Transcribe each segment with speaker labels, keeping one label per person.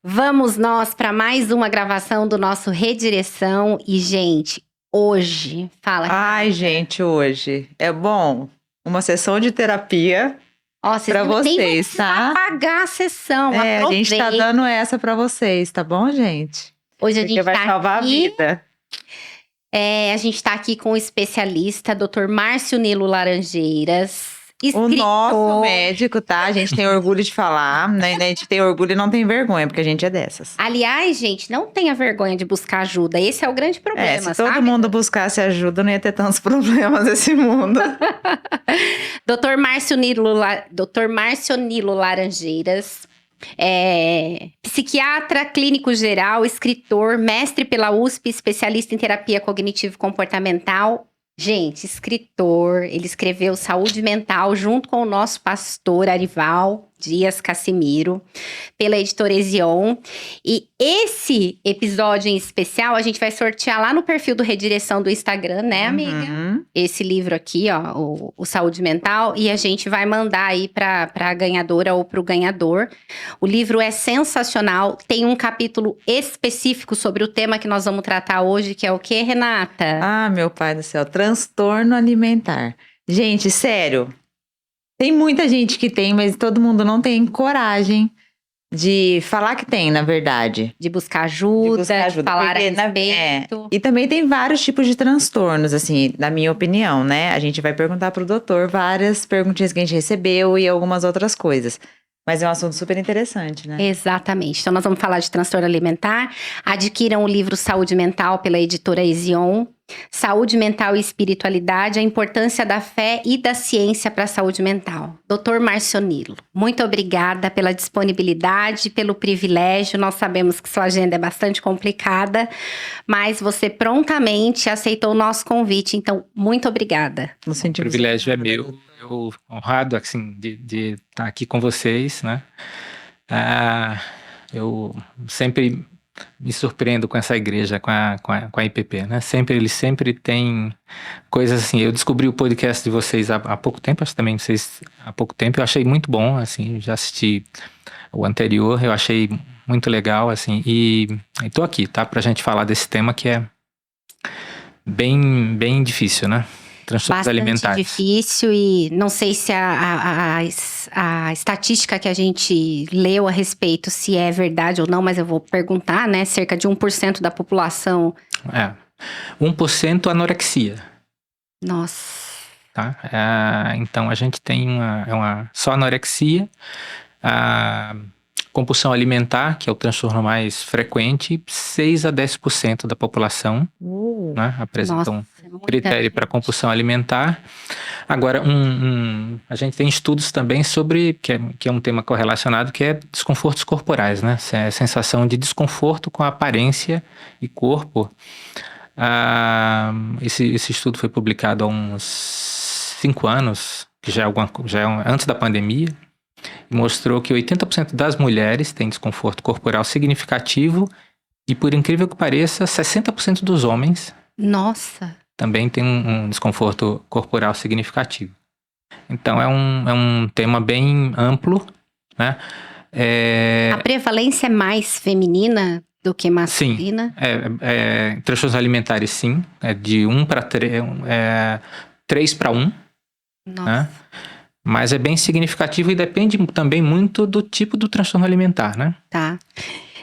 Speaker 1: Vamos nós para mais uma gravação do nosso Redireção. E, gente, hoje, fala.
Speaker 2: Ai, gente, hoje é bom. Uma sessão de terapia
Speaker 1: Ó, vocês
Speaker 2: pra
Speaker 1: nem
Speaker 2: vocês,
Speaker 1: precisam
Speaker 2: tá?
Speaker 1: pagar a sessão.
Speaker 2: A gente tá
Speaker 1: Aproveita.
Speaker 2: dando essa pra vocês, tá bom, gente?
Speaker 1: Hoje a
Speaker 2: Porque
Speaker 1: gente
Speaker 2: vai
Speaker 1: tá
Speaker 2: salvar a
Speaker 1: aqui.
Speaker 2: vida.
Speaker 1: A gente está aqui com o especialista, Dr. Márcio Nilo Laranjeiras,
Speaker 2: O
Speaker 1: escritor.
Speaker 2: nosso médico, tá? A gente tem orgulho de falar, né? A gente tem orgulho e não tem vergonha, porque a gente é dessas.
Speaker 1: Aliás, gente, não tenha vergonha de buscar ajuda. Esse é o grande problema,
Speaker 2: Se todo
Speaker 1: sabe?
Speaker 2: mundo buscasse ajuda, não ia ter tantos problemas nesse mundo.
Speaker 1: Dr. Márcio Nilo Laranjeiras, psiquiatra, clínico geral, escritor, mestre pela USP, especialista em terapia cognitivo-comportamental. Gente, escritor, ele escreveu Saúde Mental junto com o nosso pastor Arival Dias Cassimiro, pela editora Ezion. E esse episódio em especial, a gente vai sortear lá no perfil do Redireção do Instagram, né, amiga?
Speaker 2: Uhum.
Speaker 1: Esse livro aqui, ó, o Saúde Mental, e a gente vai mandar aí pra ganhadora ou pro ganhador. O livro é sensacional, tem um capítulo específico sobre o tema que nós vamos tratar hoje, que é o quê, Renata?
Speaker 2: Ah, meu pai do céu, transtorno alimentar. Gente, sério, tem muita gente que tem, mas todo mundo não tem coragem de falar que tem, na verdade.
Speaker 1: De buscar ajuda, falar
Speaker 2: porque,
Speaker 1: a respeito.
Speaker 2: E também tem vários tipos de transtornos, assim, na minha opinião, né? A gente vai perguntar pro doutor várias perguntinhas que a gente recebeu e algumas outras coisas. Mas é um assunto super interessante, né?
Speaker 1: Exatamente. Então, nós vamos falar de transtorno alimentar. Adquiram o livro Saúde Mental pela editora Ezion. Saúde Mental e Espiritualidade, a importância da fé e da ciência para a saúde mental. Dr. Márcio Nilo, muito obrigada pela disponibilidade, pelo privilégio. Nós sabemos que sua agenda é bastante complicada, mas você prontamente aceitou o nosso convite, então, muito obrigada.
Speaker 2: No sentido
Speaker 3: O privilégio é meu. Eu honrado, assim, de estar aqui com vocês, né? Eu sempre me surpreendo com essa igreja, com a IPP, né? Eles sempre têm coisas assim. Eu descobri o podcast de vocês há pouco tempo, acho que também vocês há pouco tempo. Eu achei muito bom, assim, já assisti o anterior, eu achei muito legal, assim. E tô aqui, tá? Pra gente falar desse tema que é bem difícil, né? Transtornos alimentares.
Speaker 1: Bastante difícil e não sei se a estatística que a gente leu a respeito, se é verdade ou não, mas eu vou perguntar, né? Cerca de 1% da população.
Speaker 3: 1% anorexia.
Speaker 1: Nossa.
Speaker 3: Tá? Então a gente tem só anorexia, a compulsão alimentar, que é o transtorno mais frequente, 6 a 10% da população né, apresentam critério para compulsão alimentar. Agora, a gente tem estudos também sobre, que é um tema correlacionado, que é desconfortos corporais, né? Sensação de desconforto com a aparência e corpo. Esse estudo foi publicado há uns 5 anos, que já é antes da pandemia, e mostrou que 80% das mulheres têm desconforto corporal significativo e, por incrível que pareça, 60% dos homens também têm um desconforto corporal significativo. Então, é um tema bem amplo, né?
Speaker 1: A prevalência é mais feminina do que masculina?
Speaker 3: Sim, transtornos alimentares, sim. É de 1 para 3 para 1.
Speaker 1: Nossa.
Speaker 3: Né? Mas é bem significativo e depende também muito do tipo do transtorno alimentar, né?
Speaker 1: Tá.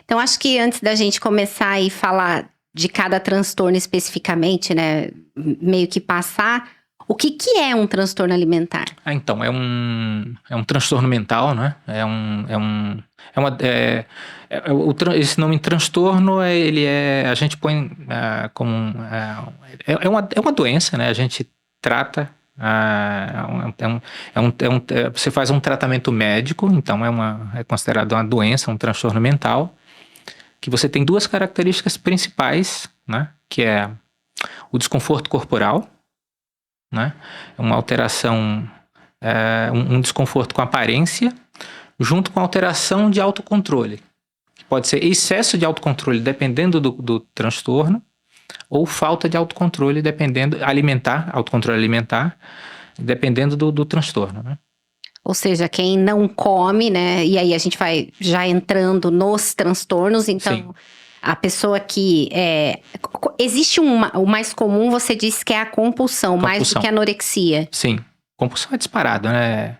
Speaker 1: Então, acho que antes da gente começar a falar de cada transtorno especificamente, né? Meio que passar, o que é um transtorno alimentar?
Speaker 3: Então, é um transtorno mental, né? Esse nome transtorno, a gente põe como... É uma doença, né? A gente trata... você faz um tratamento médico, então é considerado uma doença, um transtorno mental, que você tem 2 características principais, né? Que é o desconforto corporal, né? Uma alteração, um desconforto com aparência, junto com alteração de autocontrole, que pode ser excesso de autocontrole, dependendo do transtorno, ou falta de autocontrole, autocontrole alimentar, dependendo do transtorno, né?
Speaker 1: Ou seja, quem não come, né? E aí a gente vai já entrando nos transtornos. Então,
Speaker 3: Sim.
Speaker 1: a pessoa que existe o mais comum, você disse que é a compulsão, mais do
Speaker 3: Compulsão.
Speaker 1: que a anorexia.
Speaker 3: Sim, compulsão é disparado, né?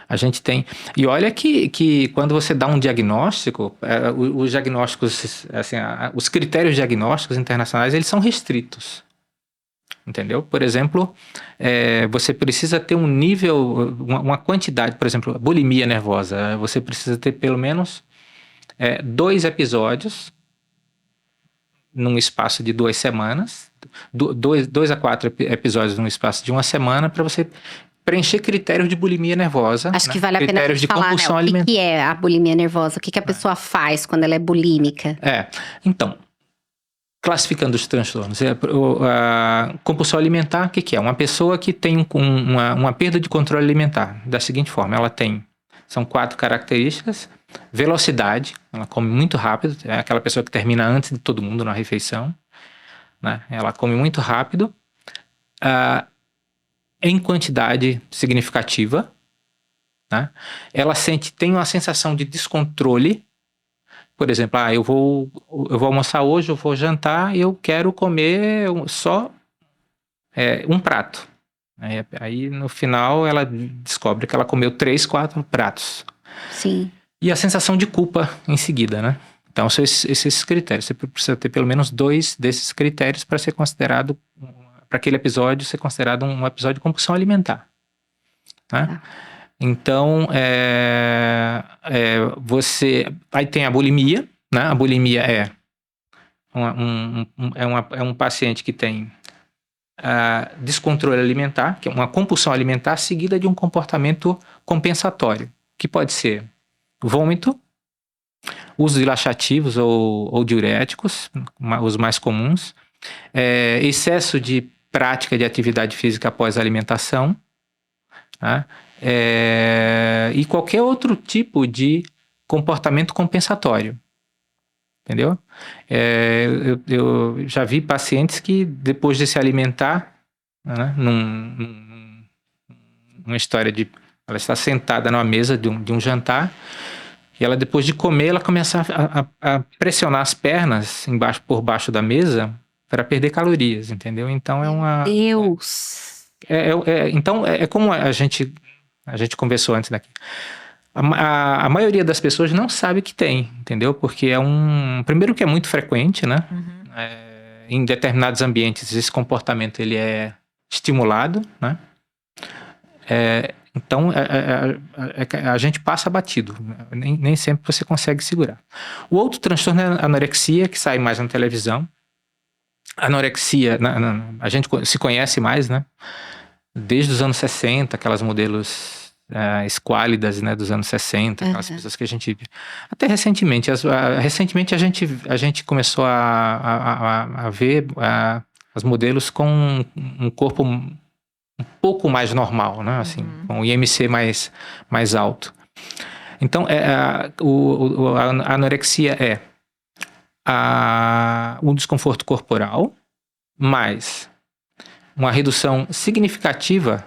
Speaker 3: A gente tem... E olha que quando você dá um diagnóstico, os diagnósticos, assim, os critérios diagnósticos internacionais, eles são restritos. Entendeu? Por exemplo, você precisa ter um nível, uma quantidade, por exemplo, a bulimia nervosa. Você precisa ter pelo menos 2 episódios num espaço de 2 semanas, 2 a 4 episódios num espaço de 1 semana, para você preencher critérios de bulimia nervosa.
Speaker 1: Acho
Speaker 3: né?
Speaker 1: que vale a pena a
Speaker 3: Critérios
Speaker 1: gente
Speaker 3: de
Speaker 1: falar, né?
Speaker 3: compulsão
Speaker 1: O
Speaker 3: alimentar.
Speaker 1: que é a bulimia nervosa? O que a pessoa faz quando ela é bulímica?
Speaker 3: Então, classificando os transtornos, a compulsão alimentar, o que é? Uma pessoa que tem uma perda de controle alimentar, da seguinte forma, são 4 características: velocidade, ela come muito rápido, é aquela pessoa que termina antes de todo mundo na refeição, né? Ela come muito rápido, em quantidade significativa, né? Ela tem uma sensação de descontrole. Por exemplo, eu vou almoçar hoje, eu vou jantar e eu quero comer só um prato. Aí no final ela descobre que ela comeu 3, 4 pratos.
Speaker 1: Sim.
Speaker 3: E a sensação de culpa em seguida, né? Então são esses critérios. Você precisa ter pelo menos 2 desses critérios para ser considerado, para aquele episódio ser considerado um episódio de compulsão alimentar. Né? Então, aí tem a bulimia, né? A bulimia é um paciente que tem descontrole alimentar, que é uma compulsão alimentar seguida de um comportamento compensatório, que pode ser vômito, uso de laxativos ou diuréticos, os mais comuns, excesso de prática de atividade física após a alimentação, né? E qualquer outro tipo de comportamento compensatório, entendeu? Eu já vi pacientes que depois de se alimentar, né, numa história de ela está sentada numa mesa de um jantar e ela depois de comer ela começa a pressionar as pernas por baixo da mesa para perder calorias, entendeu? Então
Speaker 1: Deus!
Speaker 3: Então é como a gente conversou antes daqui. A maioria das pessoas não sabe que tem, entendeu? Porque primeiro que é muito frequente, né?
Speaker 2: Uhum.
Speaker 3: Em determinados ambientes esse comportamento ele é estimulado, né? Então a gente passa batido, nem sempre você consegue segurar. O outro transtorno é a anorexia, que sai mais na televisão. A anorexia, a gente se conhece mais, né? Desde os anos 60, aquelas modelos esquálidas, né, dos anos 60, aquelas pessoas que a gente... Até recentemente, recentemente a gente começou a ver as modelos com um corpo um pouco mais normal, né, assim, com o IMC mais alto. Então, a anorexia é um desconforto corporal, mais uma redução significativa,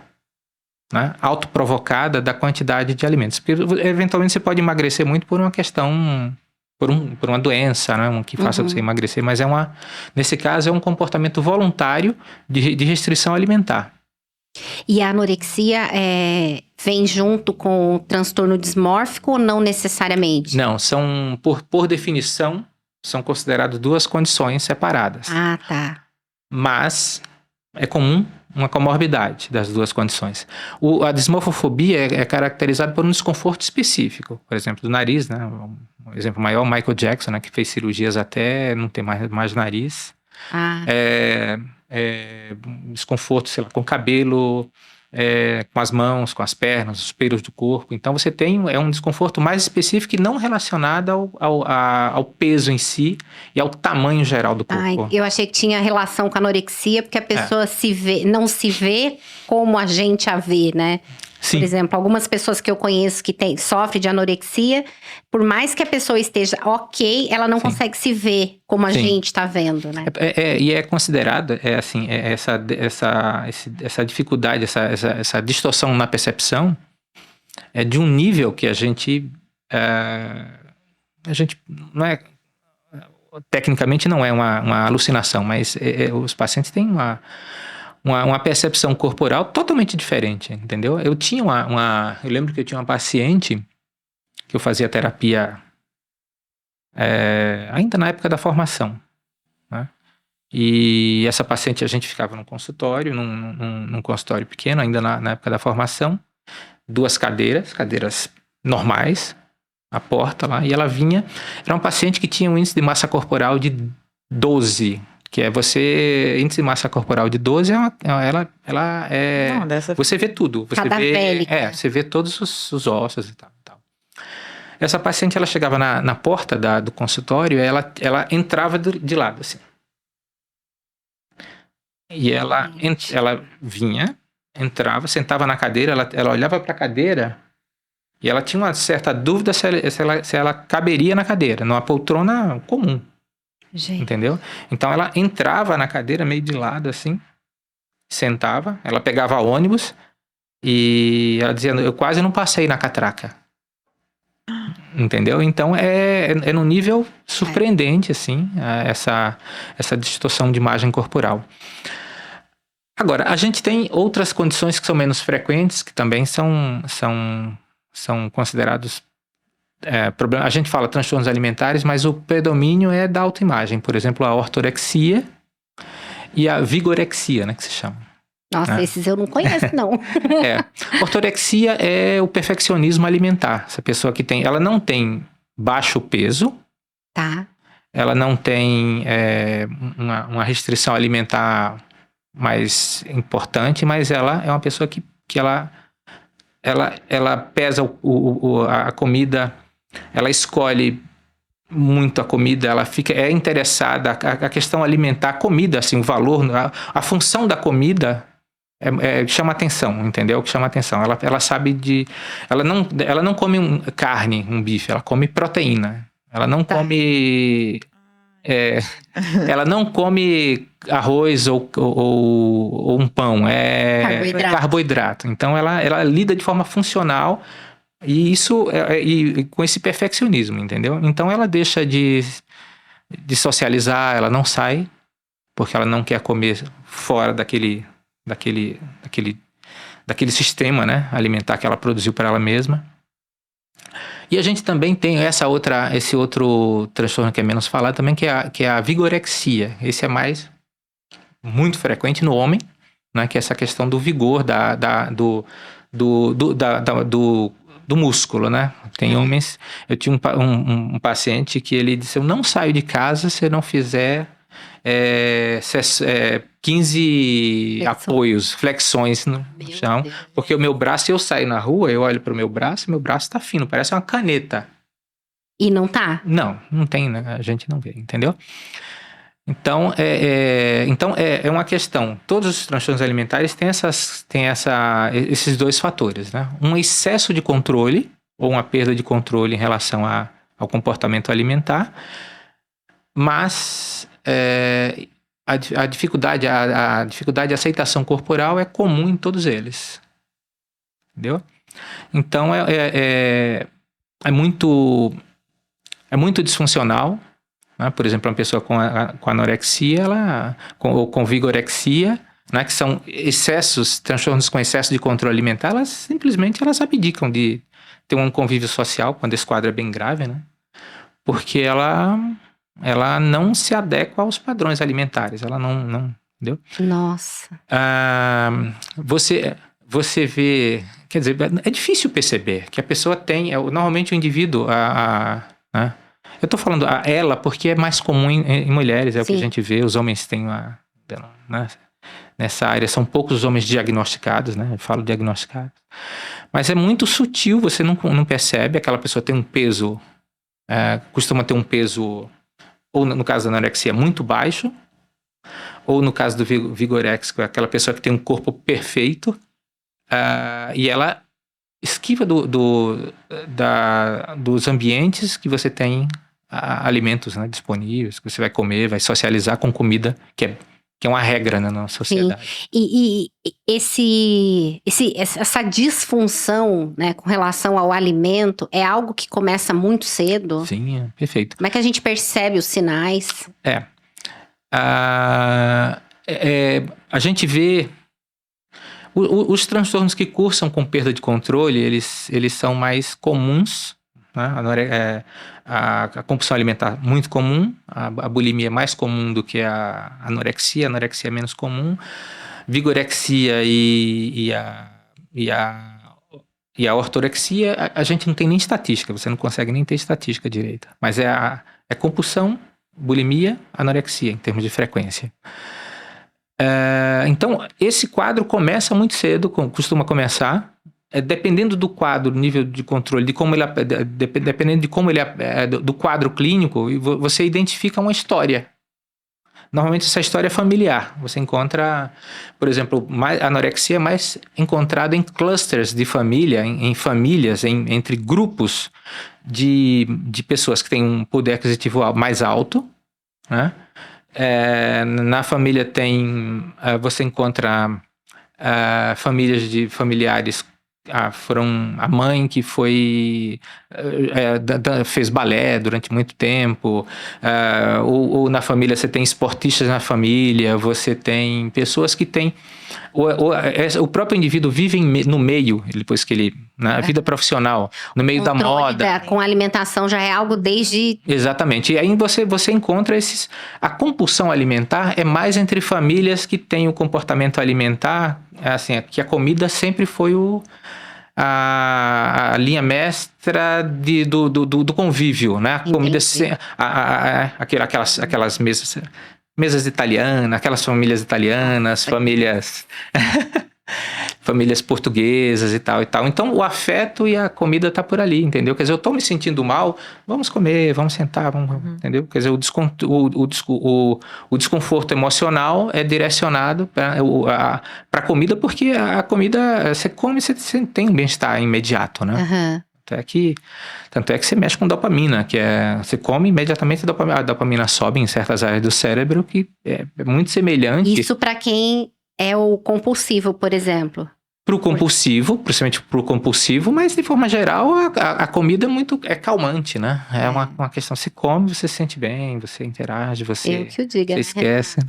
Speaker 3: né, autoprovocada da quantidade de alimentos. Porque eventualmente você pode emagrecer muito por uma questão, por uma doença, né, que faça você emagrecer, mas nesse caso é um comportamento voluntário de restrição alimentar.
Speaker 1: E a anorexia vem junto com o transtorno dismórfico ou não necessariamente?
Speaker 3: Não, por definição, são consideradas 2 condições separadas.
Speaker 1: Ah, tá.
Speaker 3: Mas é comum uma comorbidade das 2 condições. A dismorfofobia é caracterizada por um desconforto específico, por exemplo, do nariz, né? Um exemplo maior, Michael Jackson, né, que fez cirurgias até não ter mais nariz. Desconforto, sei lá, com o cabelo, com as mãos, com as pernas, os pelos do corpo. Então você tem um desconforto mais específico e não relacionado ao peso em si e ao tamanho geral do corpo.
Speaker 1: Eu achei que tinha relação com a anorexia, porque a pessoa não se vê como a gente a vê, né?
Speaker 3: Sim.
Speaker 1: Por exemplo, algumas pessoas que eu conheço que sofrem de anorexia, por mais que a pessoa esteja ok, ela não
Speaker 3: Sim.
Speaker 1: consegue se ver como a
Speaker 3: Sim.
Speaker 1: gente está vendo, né?
Speaker 3: E é considerada, essa dificuldade, essa distorção na percepção é de um nível que a gente não é, tecnicamente não é uma alucinação, mas os pacientes têm uma percepção corporal totalmente diferente, entendeu? Eu lembro que eu tinha uma paciente que eu fazia terapia ainda na época da formação, né? E essa paciente, a gente ficava num consultório, num consultório pequeno, ainda na época da formação, 2 cadeiras normais, a porta lá, e ela vinha, era uma paciente que tinha um índice de massa corporal de 12, que índice de massa corporal de 12, você vê tudo, você vê todos os ossos e tal. Essa paciente, ela chegava na porta do consultório, ela entrava de lado, assim. E ela vinha, entrava, sentava na cadeira, ela olhava para a cadeira e ela tinha uma certa dúvida se ela caberia na cadeira, numa poltrona comum. Gente. Entendeu? Então ela entrava na cadeira meio de lado assim, sentava, ela pegava ônibus e ela dizia, eu quase não passei na catraca. Entendeu? Então é num nível surpreendente assim, essa distorção de imagem corporal. Agora, a gente tem outras condições que são menos frequentes, que também são considerados problemas. A gente fala transtornos alimentares, mas o predomínio é da autoimagem. Por exemplo, a ortorexia e a vigorexia, né, que se chama.
Speaker 1: Nossa, esses eu não conheço, não.
Speaker 3: Ortorexia é o perfeccionismo alimentar. Essa pessoa ela não tem baixo peso.
Speaker 1: Tá.
Speaker 3: Ela não tem uma restrição alimentar mais importante, mas ela é uma pessoa que ela pesa a comida, ela escolhe muito a comida, ela é interessada, a questão alimentar, a comida, assim, o valor, a função da comida chama atenção, entendeu? O que chama atenção. Ela sabe ela não come carne, um bife, ela come proteína. Ela não come... ela não come arroz ou um pão, carboidrato. Então ela lida de forma funcional e isso e com esse perfeccionismo, entendeu? Então ela deixa de socializar, ela não sai porque ela não quer comer fora daquele sistema, né, alimentar que ela produziu para ela mesma. E a gente também tem esse outro transtorno que é menos falado também, que é a vigorexia. Esse é muito frequente no homem, né? Que é essa questão do vigor, do músculo, né? Tem homens... Eu tinha um paciente que ele disse, eu não saio de casa se eu não fizer 15 apoios, flexões no chão, porque o meu braço, se eu sair na rua, eu olho para o meu braço tá fino, parece uma caneta.
Speaker 1: E não tá?
Speaker 3: Não tem, né? A gente não vê, entendeu? Então, é uma questão. Todos os transtornos alimentares têm esses 2 fatores, né? Um excesso de controle, ou uma perda de controle em relação ao comportamento alimentar, mas a dificuldade de aceitação corporal é comum em todos eles. Entendeu? Então, é muito disfuncional. Né? Por exemplo, uma pessoa com anorexia, ou com vigorexia, né? Que são transtornos com excesso de controle alimentar, elas simplesmente abdicam de ter um convívio social, quando esse quadro é bem grave, né? Porque ela não se adequa aos padrões alimentares. Ela não entendeu?
Speaker 1: Nossa.
Speaker 3: Você vê... Quer dizer, é difícil perceber que a pessoa tem... Normalmente o indivíduo... né? Eu estou falando ela porque é mais comum em mulheres. É Sim. O que a gente vê. Os homens têm né? Nessa área. São poucos os homens diagnosticados, né? Eu falo diagnosticados. Mas é muito sutil. Você não percebe. Aquela pessoa tem um peso... costuma ter um peso... Ou no caso da anorexia, muito baixo, ou no caso do vigorex, aquela pessoa que tem um corpo perfeito, e ela esquiva dos ambientes que você tem alimentos, né, disponíveis, que você vai comer, vai socializar com comida, que é uma regra, né, na sociedade.
Speaker 1: E essa disfunção, né, com relação ao alimento é algo que começa muito cedo?
Speaker 3: Sim, perfeito.
Speaker 1: Como é que a gente percebe os sinais?
Speaker 3: A gente vê os transtornos que cursam com perda de controle, eles são mais comuns, né? A compulsão alimentar muito comum, a bulimia é mais comum do que a anorexia é menos comum, vigorexia e a ortorexia, a gente não tem nem estatística, você não consegue nem ter estatística direita, mas é compulsão, bulimia, anorexia em termos de frequência. Então, esse quadro começa muito cedo, costuma começar, dependendo do quadro, nível de controle, dependendo de como ele é, do quadro clínico, você identifica uma história. Normalmente essa história é familiar. Você encontra, por exemplo, a anorexia é mais encontrada em clusters de família, em famílias, entre grupos de pessoas que têm um poder aquisitivo mais alto, né? Na família você encontra famílias de familiares, foram a mãe que fez balé durante muito tempo, ou na família você tem esportistas na família, você tem pessoas que têm o próprio indivíduo vive no meio, depois que ele, na vida profissional, no meio da moda.
Speaker 1: Com alimentação já é algo desde...
Speaker 3: Exatamente. E aí você encontra a compulsão alimentar é mais entre famílias que têm o comportamento alimentar, assim, que a comida sempre foi a linha mestra do convívio, né? A comida, aquelas mesas italianas, aquelas famílias italianas, famílias portuguesas e tal. Então, o afeto e a comida tá por ali, entendeu? Quer dizer, eu tô me sentindo mal, vamos comer, vamos sentar, entendeu? Quer dizer, o desconforto emocional é direcionado para comida, porque a comida, você come, você tem um bem-estar imediato, né?
Speaker 1: Uhum.
Speaker 3: Tanto é que você mexe com dopamina, você come imediatamente, a dopamina sobe em certas áreas do cérebro, que é muito semelhante.
Speaker 1: Isso para quem é o compulsivo, por exemplo.
Speaker 3: Para o compulsivo, principalmente para o compulsivo, mas de forma geral a comida é calmante, né? É uma questão, você come, você se sente bem, você interage, você esquece.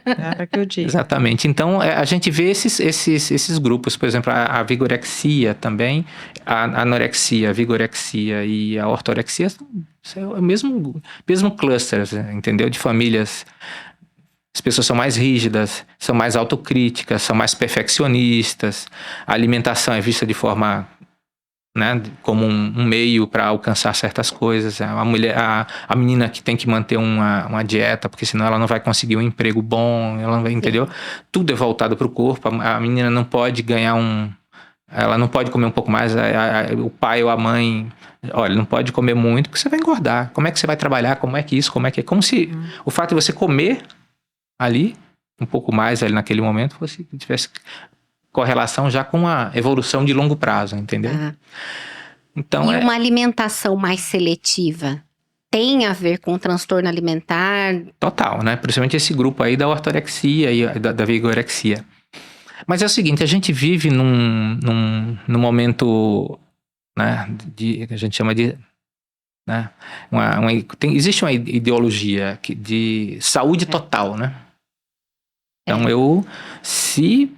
Speaker 2: Era que eu digo.
Speaker 3: Exatamente. Então a gente vê esses grupos, por exemplo, a vigorexia também, a anorexia, a vigorexia e a ortorexia são o mesmo cluster, entendeu? De famílias. As pessoas são mais rígidas, são mais autocríticas, são mais perfeccionistas. A alimentação é vista de forma, né, como um meio para alcançar certas coisas. A menina que tem que manter uma dieta, porque senão ela não vai conseguir um emprego bom, ela não vai, entendeu? Tudo é voltado para o corpo. A menina não pode ela não pode comer um pouco mais. O pai ou a mãe, olha, não pode comer muito, porque você vai engordar. Como é que você vai trabalhar? Como é que isso? Como se o fato de você comer ali, um pouco mais ali naquele momento, você tivesse correlação já com a evolução de longo prazo, entendeu? Então,
Speaker 1: uma alimentação mais seletiva tem a ver com transtorno alimentar?
Speaker 3: Total, né? Principalmente esse grupo aí da ortorexia e da vigorexia. Mas é o seguinte, a gente vive num momento, né, que a gente chama de... Né, existe uma ideologia de saúde total, né? Então, se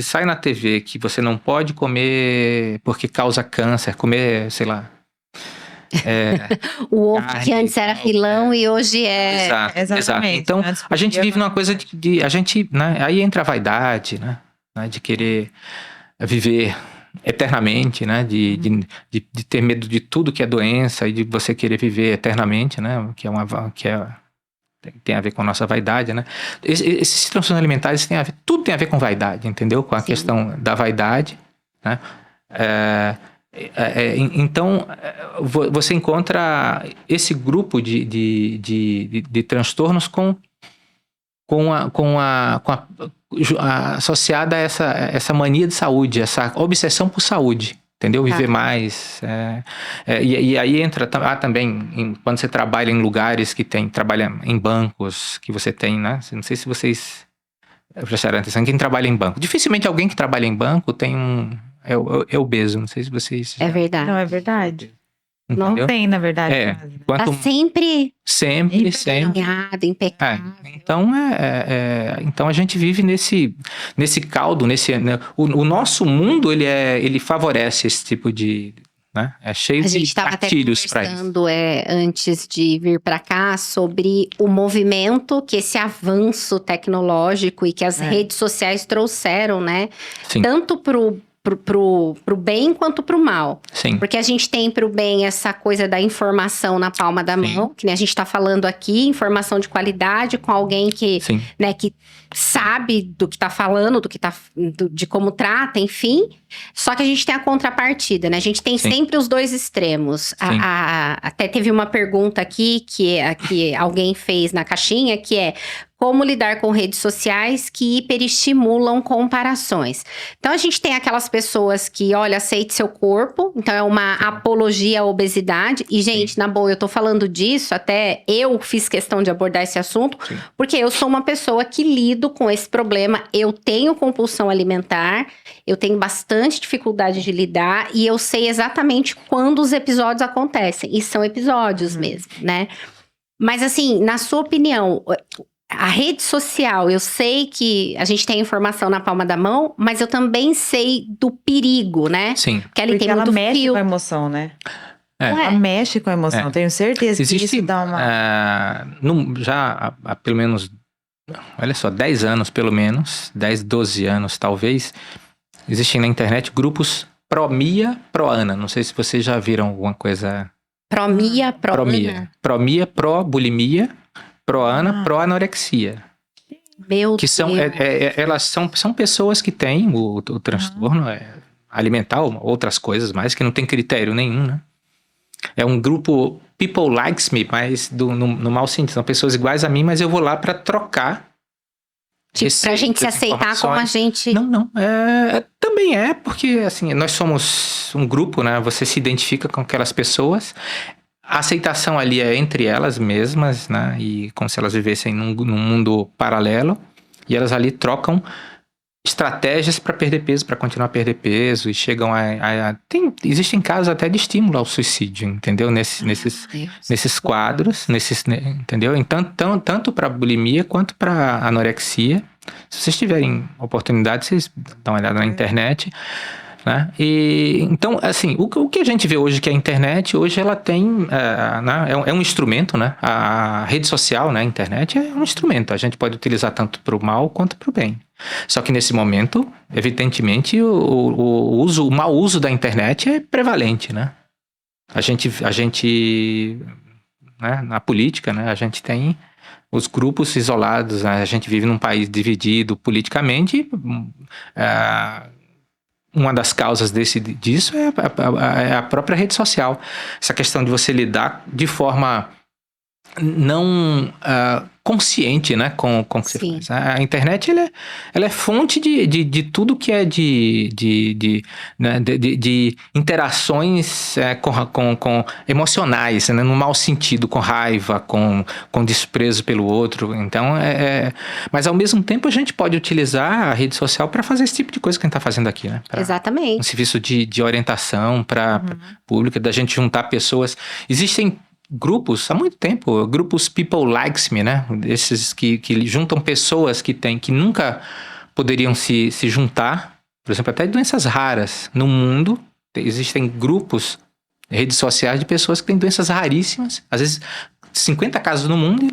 Speaker 3: sai na TV que você não pode comer porque causa câncer, comer, sei lá...
Speaker 1: o ovo que antes era filão e hoje é...
Speaker 3: Exato. Então, a gente vive numa coisa a gente, né, aí entra a vaidade, né, de querer viver eternamente, né, de ter medo de tudo que é doença e de você querer viver eternamente, né, tem a ver com a nossa vaidade, né? Esses transtornos alimentares tudo tem a ver com vaidade, entendeu? Com a questão da vaidade, né? Então, você encontra esse grupo de transtornos com associada a essa mania de saúde, essa obsessão por saúde. Entendeu? Viver mais. E aí entra também, quando você trabalha em lugares trabalha em bancos, que você tem, né? Não sei se vocês prestaram atenção, quem trabalha em banco. Dificilmente alguém que trabalha em banco tem é obeso, não sei se vocês...
Speaker 1: É verdade.
Speaker 2: Não, é verdade.
Speaker 3: Entendeu?
Speaker 2: Não tem, na verdade.
Speaker 1: Tá sempre
Speaker 3: Sempre.
Speaker 1: alinhado, impecável.
Speaker 3: Então a gente vive nesse caldo, né? O nosso mundo, ele favorece esse tipo de... Né? É cheio
Speaker 1: A gente
Speaker 3: de
Speaker 1: estava até
Speaker 3: gatilhos para isso.
Speaker 1: conversando antes de vir para cá sobre o movimento que esse avanço tecnológico e que as redes sociais trouxeram, né?
Speaker 3: Sim.
Speaker 1: Tanto pro bem quanto pro mal.
Speaker 3: Sim.
Speaker 1: Porque a gente tem pro bem essa coisa da informação na palma da mão, que nem a gente tá falando aqui, informação de qualidade com alguém que, né, que sabe do que tá falando, de como trata, enfim. Só que a gente tem a contrapartida, né? A gente tem sempre os dois extremos. Até teve uma pergunta aqui que alguém fez na caixinha, que é: como lidar com redes sociais que hiperestimulam comparações? Então, a gente tem aquelas pessoas que, olha, aceite seu corpo. Então, é uma apologia à obesidade. E, gente, na boa, eu tô falando disso, até eu fiz questão de abordar esse assunto, porque eu sou uma pessoa que lido com esse problema. Eu tenho compulsão alimentar, eu tenho bastante dificuldade de lidar, e eu sei exatamente quando os episódios acontecem. E são episódios mesmo, né? Mas, assim, na sua opinião... A rede social, eu sei que a gente tem informação na palma da mão, mas eu também sei do perigo, né?
Speaker 3: Sim.
Speaker 1: Porque ali tem
Speaker 2: ela
Speaker 1: muito
Speaker 2: mexe
Speaker 1: fio.
Speaker 2: com a emoção, né?
Speaker 1: Ela
Speaker 2: mexe com a emoção, tenho certeza que isso dá uma...
Speaker 3: já há pelo menos, olha só, 10 anos pelo menos, 10, 12 anos talvez, existem na internet grupos pró-Mia, pró-Ana. Não sei se vocês já viram alguma coisa...
Speaker 1: Pró-Mia, pró-Ana.
Speaker 3: Pró-Mia, pró-bulimia, pró-Ana, pró-anorexia.
Speaker 1: Meu
Speaker 3: que são,
Speaker 1: Deus.
Speaker 3: elas são pessoas que têm o transtorno alimentar, outras coisas mais, que não tem critério nenhum, né? É um grupo people likes me, mas no mau sentido. São pessoas iguais a mim, mas eu vou lá para trocar.
Speaker 1: Pra gente se aceitar como a gente...
Speaker 3: Não. Também porque assim, nós somos um grupo, né? Você se identifica com aquelas pessoas. A aceitação ali é entre elas mesmas, né? E como se elas vivessem num mundo paralelo. E elas ali trocam estratégias para perder peso, para continuar a perder peso. E chegam existem casos até de estímulo ao suicídio, entendeu? Nesses quadros, entendeu? Então, tanto para bulimia quanto para anorexia. Se vocês tiverem oportunidade, vocês dão uma olhada na internet. Né? E, então, assim, o que a gente vê hoje que a internet, hoje ela tem, né, é um instrumento, né? A rede social, né, a internet é um instrumento, a gente pode utilizar tanto para o mal quanto para o bem. Só que nesse momento, evidentemente, o mau uso da internet é prevalente, né? A gente né, na política, né, a gente tem os grupos isolados, né? A gente vive num país dividido politicamente. Uma das causas disso é a própria rede social. Essa questão de você lidar de forma não consciente, né, com o que você faz. A internet ela é fonte de tudo que é de interações com emocionais, né, no mau sentido, com raiva, com desprezo pelo outro. Então, mas ao mesmo tempo a gente pode utilizar a rede social para fazer esse tipo de coisa que a gente está fazendo aqui, né?
Speaker 1: Exatamente.
Speaker 3: Um serviço de orientação para pública, da gente juntar pessoas. Existem grupos, há muito tempo, grupos people likes me, né? Esses que juntam pessoas que nunca poderiam se juntar. Por exemplo, até doenças raras no mundo. Existem grupos, redes sociais de pessoas que têm doenças raríssimas. Às vezes, 50 casos no mundo,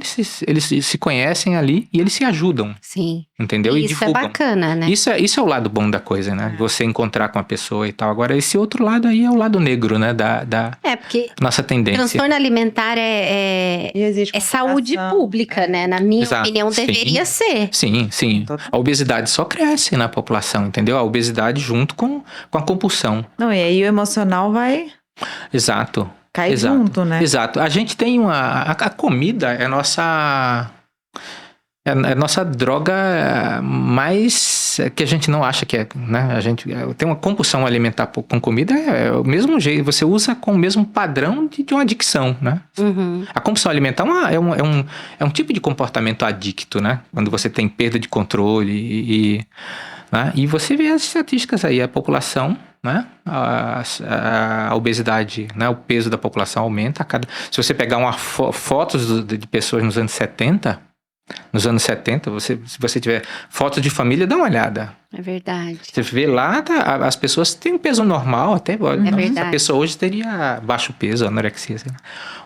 Speaker 3: eles se conhecem ali e eles se ajudam.
Speaker 1: Sim.
Speaker 3: Entendeu?
Speaker 1: E
Speaker 3: e
Speaker 1: isso
Speaker 3: divulgam.
Speaker 1: É bacana, né?
Speaker 3: Isso é o lado bom da coisa, né? Você encontrar com a pessoa e tal. Agora, esse outro lado aí é o lado negro, né? Da
Speaker 1: porque
Speaker 3: nossa tendência.
Speaker 1: Transtorno alimentar é saúde pública, né? Na minha opinião, deveria ser.
Speaker 3: Sim. A obesidade só cresce na população, entendeu? A obesidade junto com a compulsão.
Speaker 2: Não, e aí o emocional vai...
Speaker 3: Exato.
Speaker 2: Cai junto, né?
Speaker 3: Exato. A gente tem a comida é a nossa... É a nossa droga mais que a gente não acha que é, né? A gente tem uma compulsão alimentar com comida, é o mesmo jeito, você usa com o mesmo padrão de uma adicção, né?
Speaker 1: Uhum.
Speaker 3: A compulsão alimentar é um tipo de comportamento adicto, né? Quando você tem perda de controle né? E você vê as estatísticas aí, a população, né? A obesidade, né? O peso da população aumenta se você pegar fotos de pessoas nos anos 70, se você tiver fotos de família, dá uma olhada.
Speaker 1: É verdade.
Speaker 3: Você vê lá, as pessoas têm peso normal, até
Speaker 1: verdade.
Speaker 3: a pessoa hoje teria baixo peso, anorexia. Sei lá.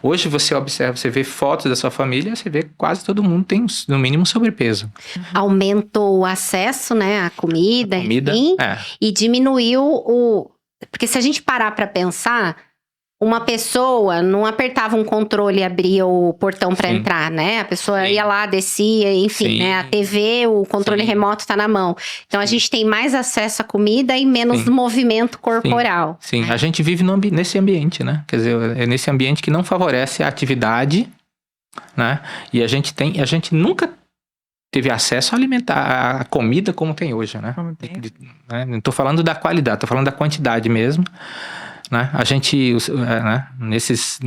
Speaker 3: Hoje você observa, você vê fotos da sua família, você vê que quase todo mundo tem, no mínimo, sobrepeso.
Speaker 1: Aumentou o acesso, né, à comida, enfim, e diminuiu Porque se a gente parar para pensar, uma pessoa não apertava um controle e abria o portão para entrar, né? A pessoa ia lá, descia, enfim, né? A TV, o controle remoto tá na mão. Então a gente tem mais acesso à comida e menos movimento corporal.
Speaker 3: Sim, a gente vive nesse ambiente, né? Quer dizer, é nesse ambiente que não favorece a atividade, né? E a gente nunca teve acesso a alimentar a comida como tem hoje, né? Né? Não tô falando da qualidade, tô falando da quantidade mesmo. Né? A gente, né? nesses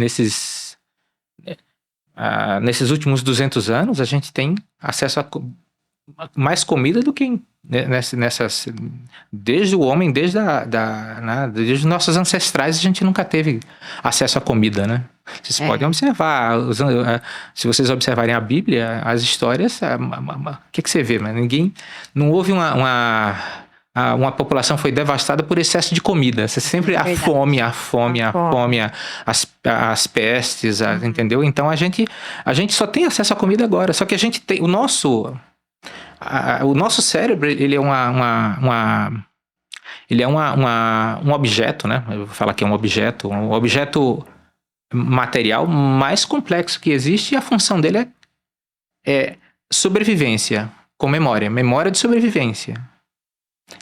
Speaker 3: últimos 200 anos, a gente tem acesso a mais comida do que desde o homem, desde os nossos ancestrais, a gente nunca teve acesso à comida, né? Vocês podem observar, se vocês observarem a Bíblia, as histórias, o que você vê? Mas não houve uma população foi devastada por excesso de comida. Você sempre a fome, as pestes, entendeu? Então a gente só tem acesso à comida agora. Só que a gente tem o nosso cérebro, ele é um objeto, né? Eu vou falar que é um objeto material mais complexo que existe, e a função dele é sobrevivência com memória de sobrevivência.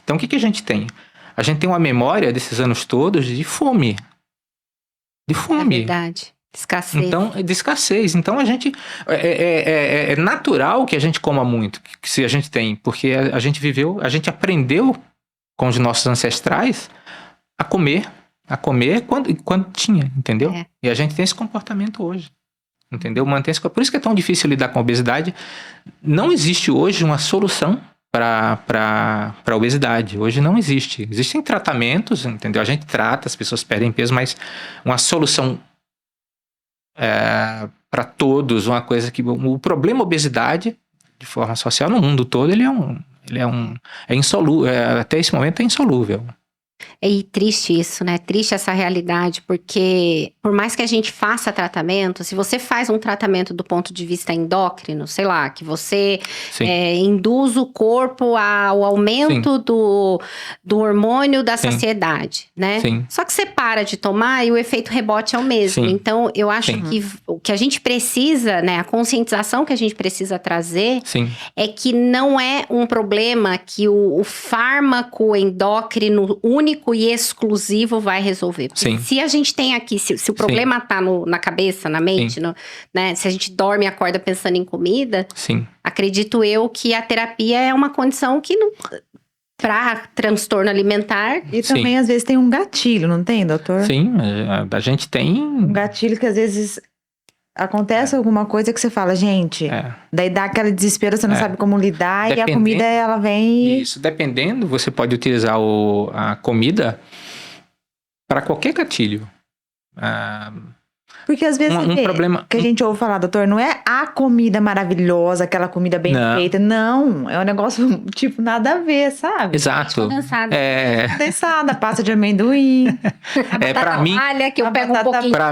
Speaker 3: Então, o que a gente tem? A gente tem uma memória desses anos todos de fome. De fome.
Speaker 1: É verdade. De
Speaker 3: escassez. Então, a gente... É natural que a gente coma muito, que se a gente tem. Porque a gente aprendeu com os nossos ancestrais a comer quando tinha, entendeu? E a gente tem esse comportamento hoje. Entendeu? Por isso que é tão difícil lidar com a obesidade. Não existe hoje uma solução para a obesidade. Hoje não existe. Existem tratamentos, entendeu? A gente trata, as pessoas perdem peso, mas uma solução para todos, uma coisa que... O problema obesidade, de forma social, no mundo todo, ele é insolúvel. Até esse momento é insolúvel.
Speaker 1: É triste isso, né? Triste essa realidade, porque por mais que a gente faça tratamento, se você faz um tratamento do ponto de vista endócrino, sei lá, que você induz o corpo ao aumento do hormônio da saciedade, né?
Speaker 3: Sim.
Speaker 1: Só que você para de tomar e o efeito rebote é o mesmo. Então, eu acho que o que a gente precisa, né? A conscientização que a gente precisa trazer é que não é um problema que o fármaco endócrino único e exclusivo vai resolver. Se a gente tem aqui, se o problema tá na cabeça, na mente, né? Se a gente dorme e acorda pensando em comida, acredito eu que a terapia é uma condição que não... Para transtorno alimentar.
Speaker 2: E também, às vezes, tem um gatilho, não tem, doutor?
Speaker 3: Sim, a gente tem...
Speaker 2: Um gatilho que, às vezes... Acontece alguma coisa que você fala, gente, daí dá aquele desespero, você não sabe como lidar, e a comida, ela vem...
Speaker 3: Isso, dependendo, você pode utilizar a comida para qualquer gatilho.
Speaker 2: Porque às vezes
Speaker 3: problema...
Speaker 2: que a gente ouve falar, doutor, não é a comida maravilhosa, aquela comida bem feita, não, é um negócio, tipo, nada a ver, sabe?
Speaker 3: Exato.
Speaker 2: Condensada, pasta de amendoim.
Speaker 3: Para mim...
Speaker 1: Olha, que eu pego um pouquinho.
Speaker 3: Para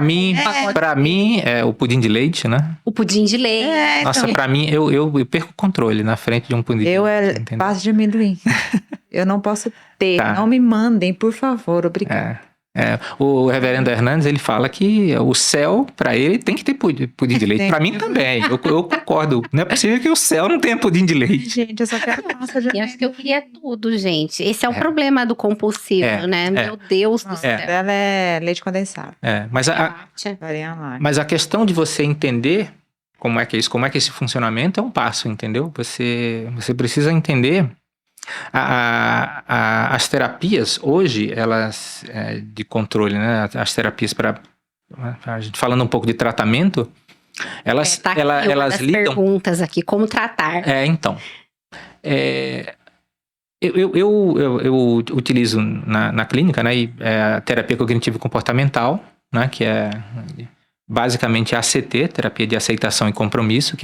Speaker 3: mim, é o pudim de leite, né?
Speaker 1: O pudim de leite.
Speaker 3: Nossa, para mim, eu perco o controle na frente de um pudim de leite.
Speaker 2: Pasta de amendoim. Eu não posso ter, não me mandem, por favor, obrigada.
Speaker 3: O reverendo Hernandes, ele fala que o céu, para ele, tem que ter pudim de leite. Para mim também, eu concordo. Não é possível que o céu não tenha pudim de leite.
Speaker 2: Gente, eu só quero pasta de amendoim.
Speaker 1: Eu acho que eu queria tudo, gente. Esse é o problema do compulsivo, né? Meu Deus do céu.
Speaker 2: Ela é leite condensado.
Speaker 3: Mas a questão de você entender como é que é isso, como é que é esse funcionamento, é um passo, entendeu? Você precisa entender. As terapias hoje, elas de controle, né? As terapias a gente falando um pouco de tratamento, elas
Speaker 1: Tá aqui uma
Speaker 3: elas
Speaker 1: das
Speaker 3: lidam.
Speaker 1: perguntas aqui, como tratar?
Speaker 3: Então, eu utilizo na clínica, né, a terapia cognitivo-comportamental, né, que é basicamente a ACT, terapia de aceitação e compromisso,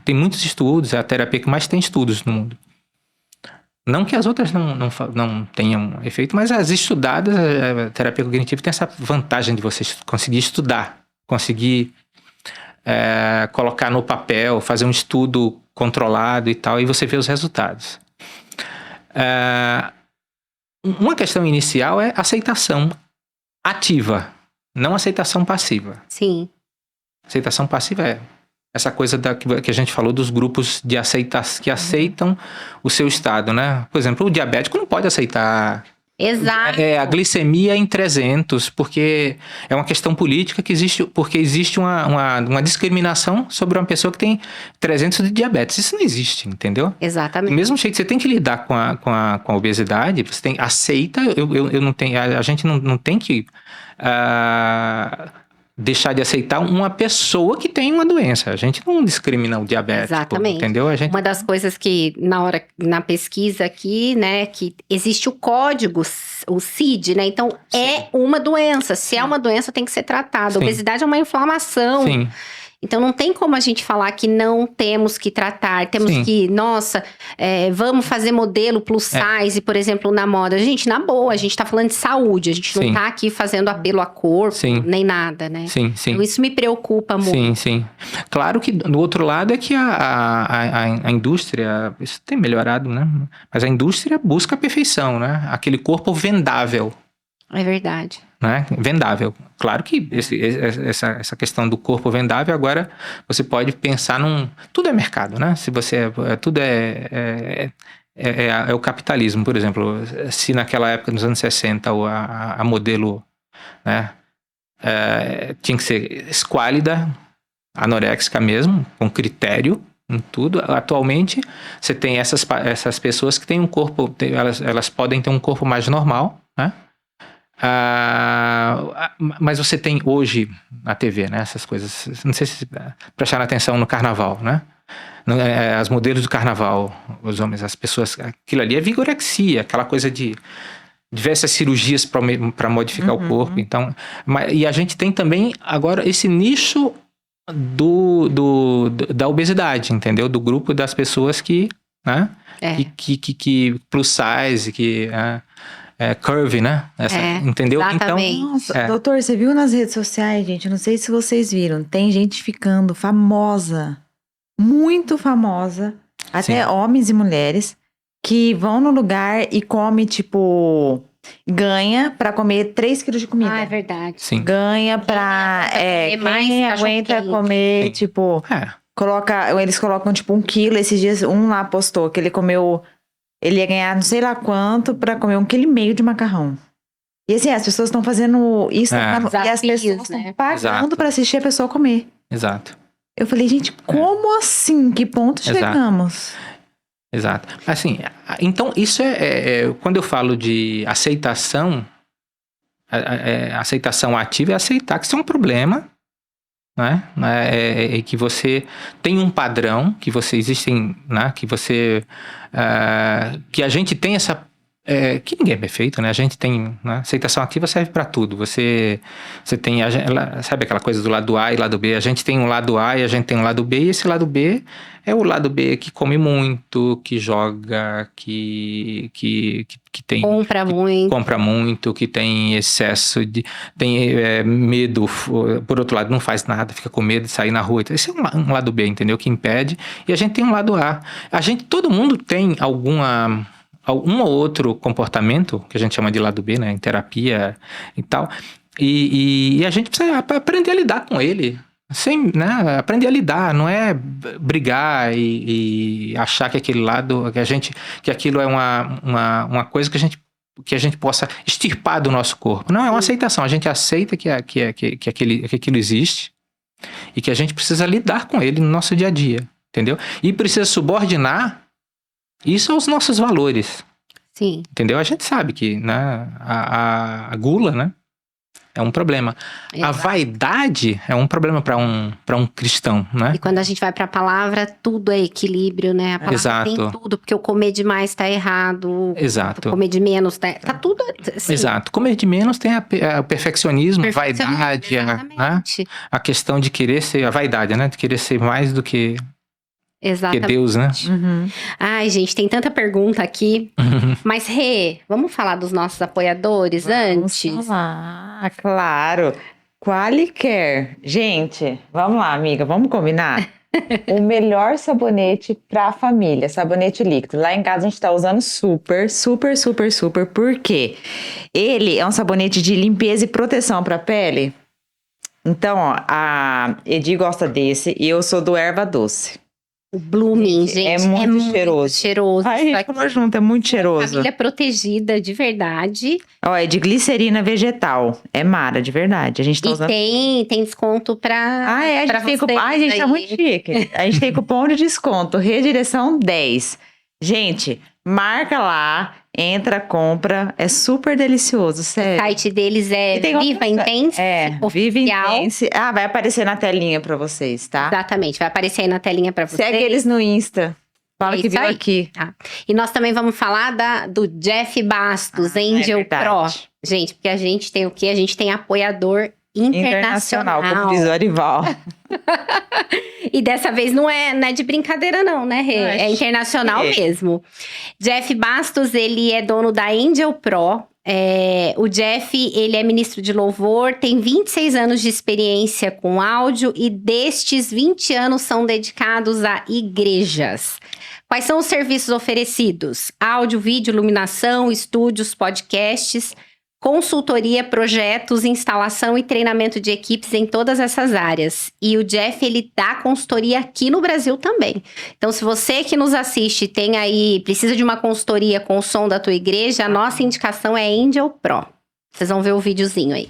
Speaker 3: tem muitos estudos, é a terapia que mais tem estudos no mundo. Não que as outras não tenham efeito, mas as estudadas, a terapia cognitiva tem essa vantagem de você conseguir estudar, conseguir colocar no papel, fazer um estudo controlado e tal, e você vê os resultados. Uma questão inicial é aceitação ativa, não aceitação passiva.
Speaker 1: Sim.
Speaker 3: Aceitação passiva é essa coisa que a gente falou dos grupos de que aceitam o seu estado, né? Por exemplo, o diabético não pode aceitar
Speaker 1: Exato.
Speaker 3: a glicemia em 300, porque é uma questão política porque existe uma discriminação sobre uma pessoa que tem 300 de diabetes. Isso não existe, entendeu?
Speaker 1: Exatamente.
Speaker 3: Do mesmo jeito, você tem que lidar com a obesidade, você aceita, eu não tenho, a gente não tem que deixar de aceitar uma pessoa que tem uma doença. A gente não discrimina o diabético,
Speaker 1: Exatamente.
Speaker 3: entendeu? A gente...
Speaker 1: Uma das coisas que na pesquisa aqui, né, que existe o código, o CID, né? Então, é uma doença. Se é uma doença, tem que ser tratada.
Speaker 3: Sim.
Speaker 1: Obesidade é uma inflamação.
Speaker 3: Sim.
Speaker 1: Então, não tem como a gente falar que não temos que tratar. Temos
Speaker 3: Sim.
Speaker 1: que, vamos fazer modelo plus size, por exemplo, na moda. Gente, na boa, a gente tá falando de saúde. A gente não tá aqui fazendo apelo a corpo, nem nada, né?
Speaker 3: Sim.
Speaker 1: Então, isso me preocupa muito.
Speaker 3: Sim. Claro que do outro lado é que a indústria, isso tem melhorado, né? Mas a indústria busca a perfeição, né? Aquele corpo vendável.
Speaker 1: É verdade.
Speaker 3: Né? Vendável. Claro que essa questão do corpo vendável, agora você pode pensar tudo é mercado, né? Se você tudo é o capitalismo, por exemplo. Se naquela época, nos anos 60, a modelo, né, tinha que ser esquálida, anoréxica mesmo, com critério em tudo. Atualmente, você tem essas pessoas que têm um corpo, elas podem ter um corpo mais normal, né? Mas você tem hoje na TV, né, essas coisas, não sei se prestaram atenção no carnaval, né? As modelos do carnaval, os homens, as pessoas, aquilo ali é vigorexia, aquela coisa de diversas cirurgias para modificar o corpo. Então, e a gente tem também agora esse nicho da obesidade, entendeu? Do grupo das pessoas que, né? Que plus size, que curvy, né? Entendeu?
Speaker 1: Exatamente.
Speaker 2: Então, nossa, doutor, você viu nas redes sociais, gente? Não sei se vocês viram. Tem gente ficando famosa, muito famosa, até homens e mulheres, que vão no lugar e come, tipo, ganha pra comer 3 quilos de comida.
Speaker 1: É verdade.
Speaker 3: Sim.
Speaker 2: Ganha pra... quem aguenta comer, tipo... Eles colocam, tipo, 1 quilo. Esses dias, lá postou que ele comeu... Ele ia ganhar não sei lá quanto pra comer 1,5 quilo de macarrão. E assim, as pessoas estão fazendo isso. E as pessoas estão pagando pra assistir a pessoa comer.
Speaker 3: Exato.
Speaker 2: Eu falei, gente, como assim? Que ponto chegamos?
Speaker 3: Exato. Assim, então isso quando eu falo de aceitação, aceitação ativa é aceitar que isso é um problema, né? Que você tem um padrão, que você existem, né? Que a gente tem essa que ninguém é perfeito, né? A gente tem, né? Aceitação ativa serve para tudo. Você tem, sabe aquela coisa do lado A e lado B? A gente tem um lado A e a gente tem um lado B, e esse lado B é o lado B que come muito, que joga, que tem... Compra muito, que tem excesso tem medo, por outro lado não faz nada, fica com medo de sair na rua. Esse é um lado B, entendeu? Que impede. E a gente tem um lado A. Todo mundo tem um ou outro comportamento, que a gente chama de lado B, né, em terapia e tal, e a gente precisa aprender a lidar com ele, né, aprender a lidar, não é brigar e achar que aquele lado, que aquilo é uma coisa que a gente possa extirpar do nosso corpo. Não, é uma aceitação, a gente aceita que aquilo existe, e que a gente precisa lidar com ele no nosso dia a dia, entendeu? E precisa subordinar isso aos nossos valores.
Speaker 1: Sim.
Speaker 3: Entendeu? A gente sabe que, né, a gula, né, é um problema. Exato. A vaidade é um problema para um cristão, né? E
Speaker 1: quando a gente vai para a palavra, tudo é equilíbrio, né? A palavra
Speaker 3: Exato.
Speaker 1: tem tudo, porque o comer demais tá errado.
Speaker 3: Exato.
Speaker 1: O comer de menos tá tudo assim.
Speaker 3: Exato. Comer de menos tem o perfeccionismo, a vaidade, né? A questão de querer ser, a vaidade, né? De querer ser mais do que...
Speaker 1: Exatamente.
Speaker 3: Que Deus, né?
Speaker 1: Uhum. Ai, gente, tem tanta pergunta aqui. Mas, Rê, vamos falar dos nossos apoiadores antes?
Speaker 2: Vamos falar, claro. Qualicare. Gente, vamos lá, amiga, vamos combinar? O melhor sabonete pra família, sabonete líquido. Lá em casa a gente tá usando super, porque ele é um sabonete de limpeza e proteção pra pele. Então, ó, a Edi gosta desse e eu sou do erva doce.
Speaker 1: O Blooming, gente,
Speaker 2: é muito cheiroso.
Speaker 1: Ai,
Speaker 2: a gente falou junto, é muito cheiroso.
Speaker 1: Família protegida, de verdade.
Speaker 2: Ó, é de glicerina vegetal. É Mara, de verdade. A gente tá usando...
Speaker 1: tem desconto pra...
Speaker 2: a gente tem cupom... Ai, gente, é muito chique. A gente tem cupom de desconto, redireção 10. Gente, marca lá, entra, compra. É super delicioso, sério.
Speaker 1: O site deles é Viva Intense.
Speaker 2: Viva Intense. Ah, vai aparecer na telinha pra vocês, tá?
Speaker 1: Exatamente, vai aparecer aí na telinha pra vocês.
Speaker 2: Segue eles no Insta. Fala que viu aqui.
Speaker 1: Tá. E nós também vamos falar do Jeff Bastos, Angel Pro. Gente, porque a gente tem o quê? A gente tem apoiador internacional,
Speaker 2: como diz o Arival.
Speaker 1: E dessa vez não é de brincadeira não, né, Rê? É internacional mesmo. Jeff Bastos, ele é dono da Angel Pro. O Jeff, ele é ministro de louvor, tem 26 anos de experiência com áudio e destes 20 anos são dedicados a igrejas. Quais são os serviços oferecidos? Áudio, vídeo, iluminação, estúdios, podcasts, consultoria, projetos, instalação e treinamento de equipes em todas essas áreas. E o Jeff, ele dá consultoria aqui no Brasil também. Então, se você que nos assiste precisa de uma consultoria com o som da tua igreja, a nossa indicação é Angel Pro. Vocês vão ver o videozinho aí.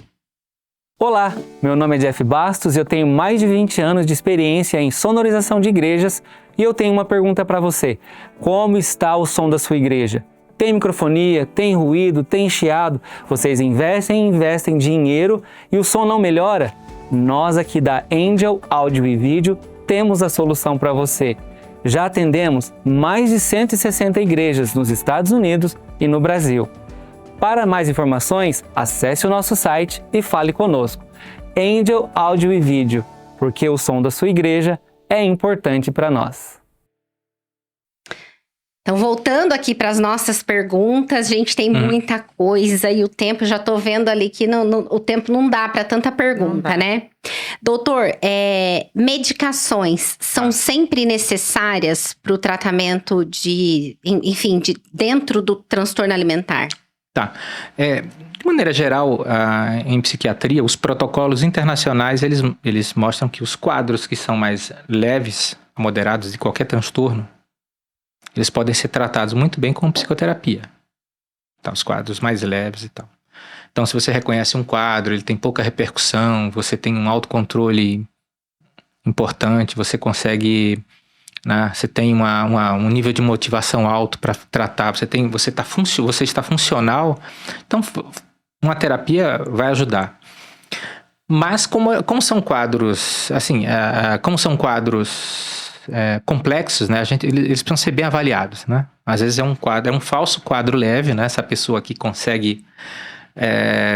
Speaker 4: Olá, meu nome é Jeff Bastos e eu tenho mais de 20 anos de experiência em sonorização de igrejas e eu tenho uma pergunta para você. Como está o som da sua igreja? Tem microfonia, tem ruído, tem chiado? Vocês investem dinheiro e o som não melhora? Nós aqui da Angel Áudio e Vídeo temos a solução para você. Já atendemos mais de 160 igrejas nos Estados Unidos e no Brasil. Para mais informações, acesse o nosso site e fale conosco. Angel Áudio e Vídeo, porque o som da sua igreja é importante para nós.
Speaker 1: Então, voltando aqui para as nossas perguntas, gente, tem muita coisa e o tempo, já tô vendo ali que o tempo não dá para tanta pergunta, né? Doutor, medicações são sempre necessárias para o tratamento dentro do transtorno alimentar?
Speaker 3: Tá. De maneira geral, em psiquiatria, os protocolos internacionais, eles mostram que os quadros que são mais leves, moderados de qualquer transtorno, eles podem ser tratados muito bem com psicoterapia. Então, os quadros mais leves e tal. Então, se você reconhece um quadro, ele tem pouca repercussão, você tem um autocontrole importante, você consegue, né, você tem um nível de motivação alto para tratar, você está funcional, então uma terapia vai ajudar. Mas como são quadros, assim, complexos, né? Eles precisam ser bem avaliados, né? Às vezes é um falso quadro leve, né? Essa pessoa que consegue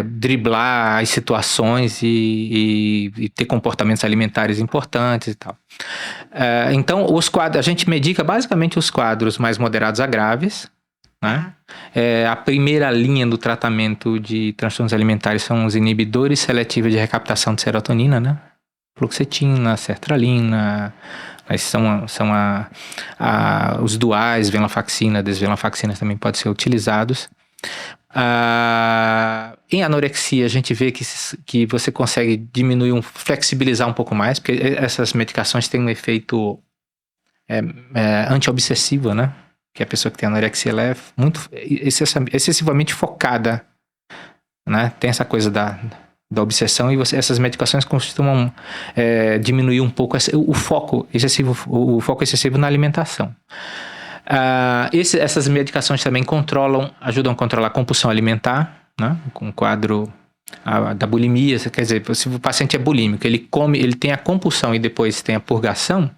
Speaker 3: driblar as situações e ter comportamentos alimentares importantes e tal. Então, a gente medica basicamente os quadros mais moderados a graves, né? A primeira linha do tratamento de transtornos alimentares são os inibidores seletivos de recaptação de serotonina, né? Fluoxetina, sertralina, são os duais, venlafaxina, desvenlafaxina também podem ser utilizados. Em anorexia, a gente vê que você consegue diminuir, flexibilizar um pouco mais, porque essas medicações têm um efeito anti-obsessivo, né? Que a pessoa que tem anorexia ela é muito excessivamente focada, né? Tem essa coisa da obsessão, e essas medicações costumam diminuir um pouco o foco excessivo na alimentação. Essas medicações também ajudam a controlar a compulsão alimentar, né? Com o quadro da bulimia, quer dizer, se o paciente é bulímico, ele tem a compulsão e depois tem a purgação,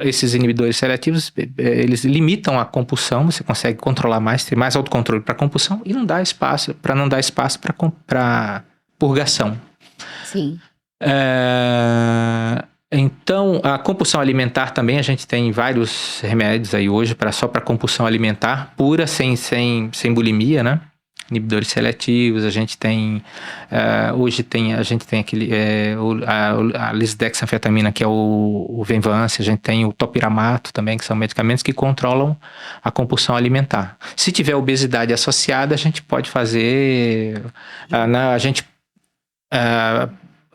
Speaker 3: esses inibidores seletivos, eles limitam a compulsão, você consegue controlar mais, ter mais autocontrole para a compulsão e não dá espaço para purgação.
Speaker 1: Sim.
Speaker 3: Então, a compulsão alimentar também, a gente tem vários remédios aí hoje só para compulsão alimentar pura, sem bulimia, né? Inibidores seletivos, a gente tem a gente tem aquele a lisdexanfetamina, que é o Venvance, a gente tem o topiramato também, que são medicamentos que controlam a compulsão alimentar. Se tiver obesidade associada, a gente pode fazer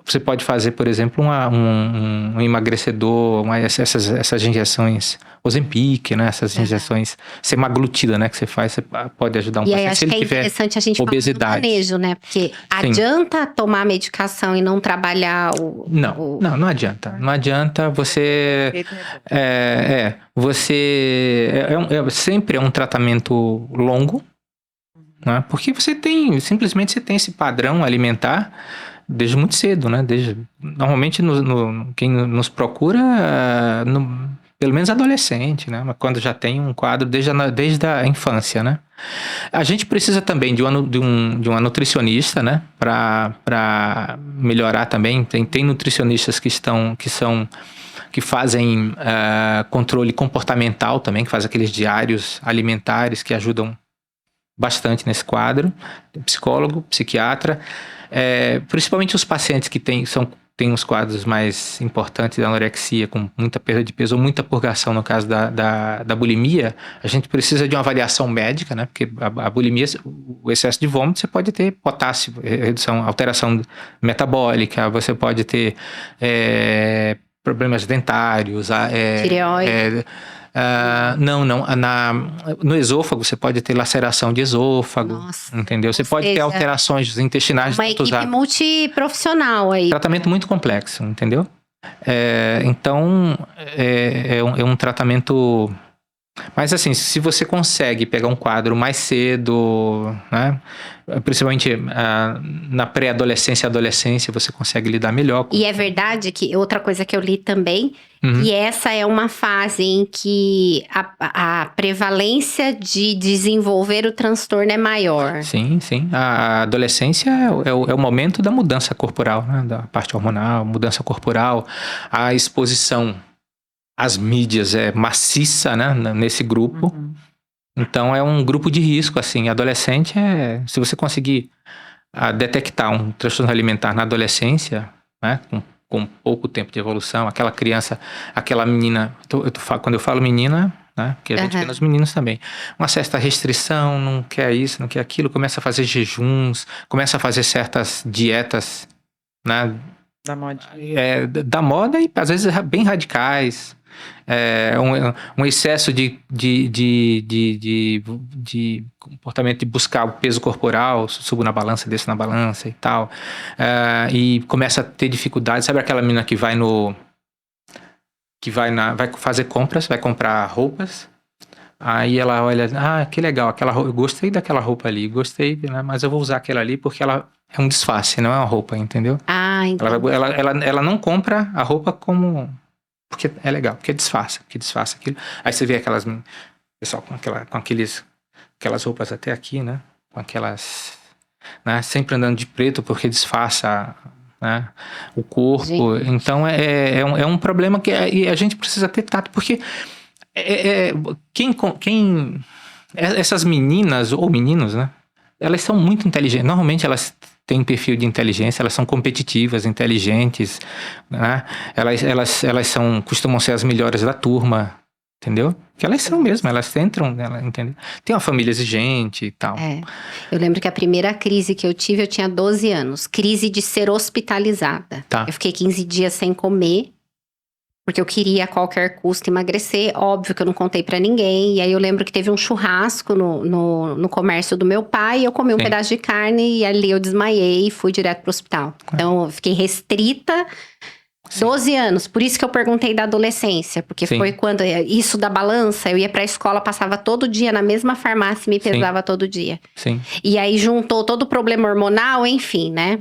Speaker 3: você pode fazer, por exemplo, um emagrecedor, essas injeções Ozempic, né? Essas injeções semaglutida, né? Que você faz, você pode ajudar um paciente.
Speaker 1: E aí acho que é interessante a gente
Speaker 3: obesidade.
Speaker 1: falar do manejo, né? Porque adianta tomar medicação e não trabalhar
Speaker 3: Não adianta. Não adianta você... sempre é um tratamento longo, né? Porque simplesmente você tem esse padrão alimentar desde muito cedo, né? Normalmente quem nos procura, pelo menos adolescente, né? Mas quando já tem um quadro desde a infância, né? A gente precisa também de uma nutricionista, né? Para melhorar também. Tem nutricionistas que fazem controle comportamental também, que fazem aqueles diários alimentares que ajudam bastante nesse quadro. Psicólogo, psiquiatra. Principalmente os pacientes que têm os quadros mais importantes da anorexia, com muita perda de peso ou muita purgação, no caso da bulimia, a gente precisa de uma avaliação médica, né? Porque a bulimia, o excesso de vômito, você pode ter potássio, alteração metabólica, você pode ter problemas dentários,
Speaker 1: tireoide.
Speaker 3: No esôfago você pode ter laceração de esôfago.
Speaker 1: Nossa,
Speaker 3: entendeu? Você pode ter alterações intestinais.
Speaker 1: Uma equipe multiprofissional aí.
Speaker 3: Tratamento muito complexo, entendeu? Então, é um tratamento... Mas assim, se você consegue pegar um quadro mais cedo, né? Principalmente na pré-adolescência e adolescência, você consegue lidar melhor.
Speaker 1: E é verdade que outra coisa que eu li também, que essa é uma fase em que a prevalência de desenvolver o transtorno é maior.
Speaker 3: Sim. A adolescência é o momento da mudança corporal, né? Da parte hormonal, mudança corporal, a exposição às mídias é maciça, né? Nesse grupo. Então é um grupo de risco, assim. Adolescente se você conseguir detectar um transtorno alimentar na adolescência, né? Com pouco tempo de evolução, aquela criança, aquela menina, quando eu falo menina, né? Porque a gente vê nos meninos também, uma certa restrição, não quer isso, não quer aquilo, começa a fazer jejuns, começa a fazer certas dietas, né?
Speaker 2: Da moda.
Speaker 3: Da moda e às vezes bem radicais. Um excesso de comportamento de buscar o peso corporal, subo na balança, desço na balança e tal, e começa a ter dificuldade. Sabe aquela menina que vai fazer compras, vai comprar roupas, aí ela olha, que legal, eu gostei daquela roupa ali, né, mas eu vou usar aquela ali porque ela é um disfarce, não é uma roupa, entendeu? Ela não compra a roupa porque é legal, porque disfarça aquilo. Aí você vê pessoal com aquelas roupas até aqui, né? Com aquelas, né? Sempre andando de preto porque disfarça, né? O corpo. Gente. Então é um problema e a gente precisa ter tato, porque essas meninas ou meninos, né? Elas são muito inteligentes. Normalmente elas têm um perfil de inteligência, elas são competitivas, inteligentes, né? Elas costumam ser as melhores da turma, entendeu? Que elas são mesmo, elas entram, entendeu? Tem uma família exigente e tal.
Speaker 1: Eu lembro que a primeira crise que eu tive, eu tinha 12 anos. Crise de ser hospitalizada.
Speaker 3: Tá.
Speaker 1: Eu fiquei 15 dias sem comer. Porque eu queria a qualquer custo emagrecer. Óbvio que eu não contei pra ninguém. E aí eu lembro que teve um churrasco no comércio do meu pai. Eu comi um pedaço de carne e ali eu desmaiei e fui direto pro hospital. Então eu fiquei restrita 12 anos. Por isso que eu perguntei da adolescência. Porque foi quando isso da balança, eu ia pra escola, passava todo dia na mesma farmácia e me pesava todo dia. E aí juntou todo o problema hormonal, enfim, né?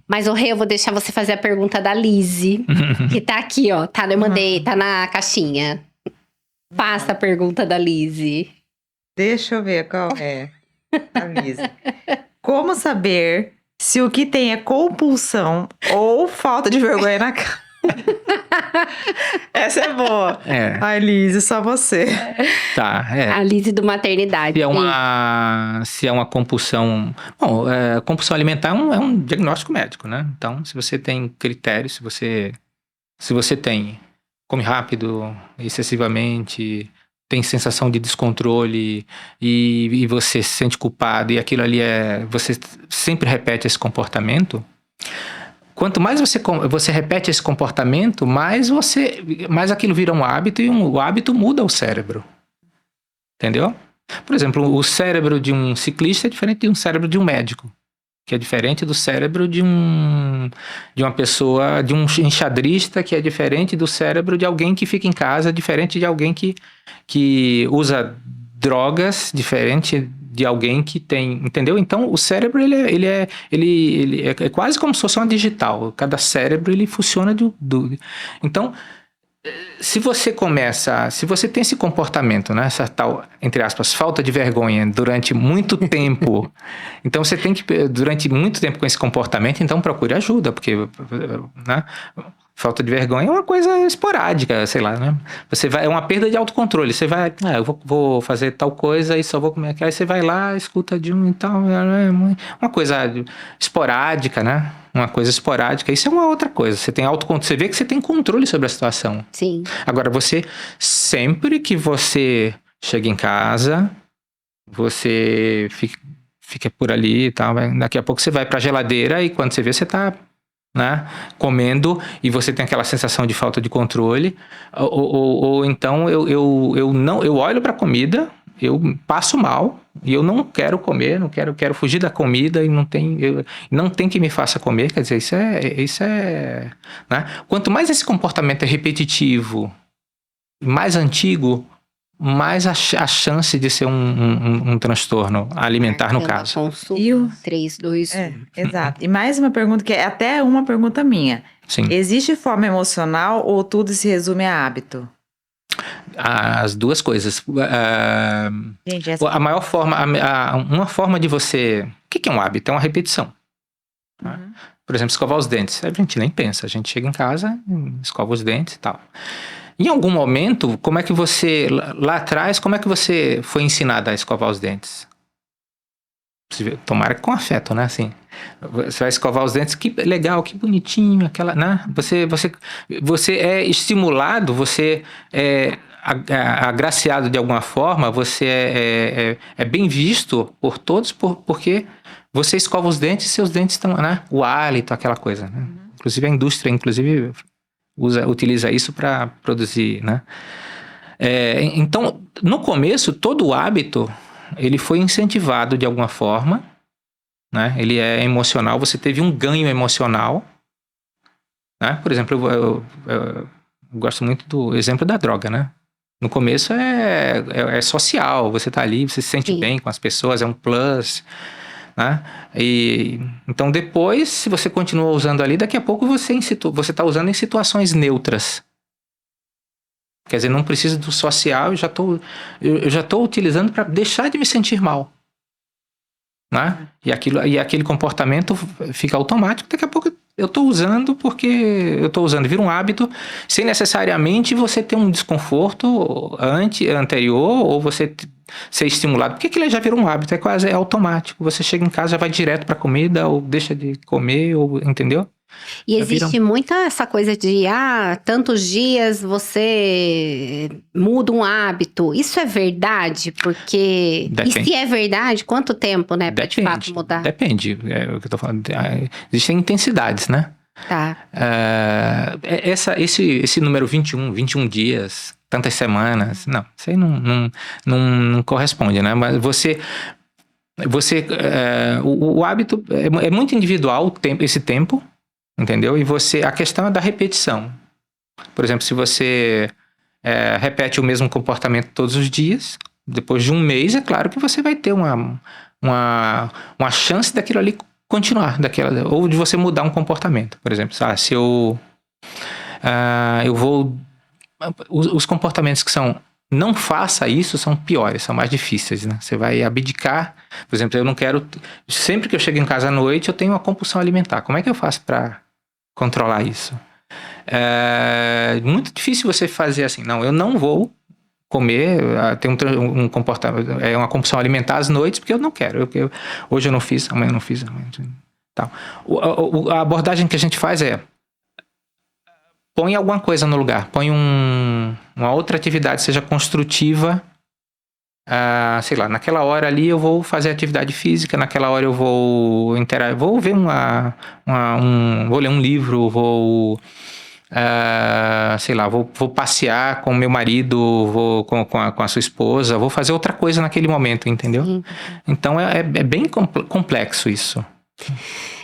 Speaker 1: Mas, Rê, eu vou deixar você fazer a pergunta da Lizzy, que tá aqui, ó. Eu mandei, tá na caixinha. Faça a pergunta da Lizzy.
Speaker 2: Deixa eu ver qual é a Lizzy. Como saber se o que tem é compulsão ou falta de vergonha na cara? Essa é boa. Ai, Lizzy, só você.
Speaker 1: A Lizzy do maternidade.
Speaker 3: Se é uma compulsão... Bom, compulsão alimentar é um diagnóstico médico, né? Então, se você tem critérios, se você come rápido, excessivamente, tem sensação de descontrole e você se sente culpado e aquilo ali você sempre repete esse comportamento... Quanto mais você repete esse comportamento, mais aquilo vira um hábito e o hábito muda o cérebro. Entendeu? Por exemplo, o cérebro de um ciclista é diferente de um cérebro de um médico. Que é diferente do cérebro de uma pessoa, de um enxadrista, que é diferente do cérebro de alguém que fica em casa, diferente de alguém que usa drogas, diferente de alguém que tem, entendeu? Então, o cérebro, ele é quase como se fosse uma digital. Cada cérebro, ele funciona Então, se você tem esse comportamento, né? Essa tal, entre aspas, falta de vergonha durante muito tempo, então você tem que, durante muito tempo com esse comportamento, então procure ajuda, porque, né? Falta de vergonha é uma coisa esporádica, sei lá, né? É uma perda de autocontrole. Você vai, eu vou fazer tal coisa e só vou comer aquilo. Aí você vai lá, escuta de um e tal. Uma coisa esporádica, né? Uma coisa esporádica. Isso é uma outra coisa. Você tem autocontrole. Você vê que você tem controle sobre a situação.
Speaker 1: Sim.
Speaker 3: Agora, sempre que você chega em casa, você fica por ali e tal. Daqui a pouco você vai pra geladeira e quando você vê, você tá... né, comendo e você tem aquela sensação de falta de controle ou então eu olho para a comida, eu passo mal e eu não quero comer, quero fugir da comida e não tem que me faça comer, quer dizer, isso é, né? Quanto mais esse comportamento é repetitivo, mais antigo, mais a chance de ser um transtorno alimentar, no caso.
Speaker 1: E o 3, 2, 1.
Speaker 2: Exato. E mais uma pergunta, que é até uma pergunta minha.
Speaker 3: Sim.
Speaker 2: Existe forma emocional ou tudo se resume a hábito?
Speaker 3: As duas coisas.
Speaker 2: Gente,
Speaker 3: a maior forma, uma forma de você... O que é um hábito? É uma repetição.
Speaker 2: Uhum.
Speaker 3: Por exemplo, escovar os dentes. A gente nem pensa. A gente chega em casa, escova os dentes e tal. Em algum momento, como é que você... Lá atrás, como é que você foi ensinado a escovar os dentes? Tomara que com afeto, né? Assim, você vai escovar os dentes, que legal, que bonitinho, aquela, né? Você é estimulado, você é agraciado de alguma forma, você é bem visto por todos, porque você escova os dentes e seus dentes estão, né? O hálito, aquela coisa, né? Inclusive a indústria, utiliza isso para produzir, né? Então, no começo, todo o hábito, ele foi incentivado de alguma forma, né? Ele é emocional, você teve um ganho emocional, né? Por exemplo, eu gosto muito do exemplo da droga, né? No começo é social, você tá ali, você se sente bem com as pessoas, é um plus, né? Então depois, se você continua usando ali, daqui a pouco você está usando em situações neutras. Quer dizer, não preciso do social, eu já tô utilizando para deixar de me sentir mal, né? E aquele comportamento fica automático, daqui a pouco eu tô usando porque eu tô usando, vira um hábito, sem necessariamente você ter um desconforto anterior ou você ser estimulado, porque aquilo já virou um hábito, é automático, você chega em casa, já vai direto pra comida ou deixa de comer, ou, entendeu?
Speaker 1: E existe muita essa coisa de, tantos dias você muda um hábito. Isso é verdade? Porque... Depende. E se é verdade, quanto tempo, né, pra de fato mudar?
Speaker 3: Depende, é o que eu tô falando. Existem intensidades, né?
Speaker 1: Tá.
Speaker 3: Esse número 21 dias, tantas semanas, não, isso aí não corresponde, né? Mas o hábito é muito individual, esse tempo, entendeu? E a questão é da repetição. Por exemplo, se você repete o mesmo comportamento todos os dias, depois de um mês, é claro que você vai ter uma chance daquilo ali continuar, ou de você mudar um comportamento. Por exemplo, se eu vou... Os comportamentos que são não faça isso são piores, são mais difíceis, né? Você vai abdicar. Por exemplo, eu não quero... Sempre que eu chego em casa à noite, eu tenho uma compulsão alimentar. Como é que eu faço para controlar isso? É muito difícil você fazer assim, não, eu não vou comer, tem um comportamento, uma compulsão alimentar às noites, porque eu não quero. Hoje eu não fiz, amanhã eu não fiz. Tal. A abordagem que a gente faz põe alguma coisa no lugar, põe uma outra atividade, seja construtiva, sei lá, naquela hora ali eu vou fazer atividade física, naquela hora eu vou interagir, vou ver vou ler um livro, sei lá, vou passear com meu marido, vou com a sua esposa, vou fazer outra coisa naquele momento, entendeu? Sim. Então é bem complexo isso.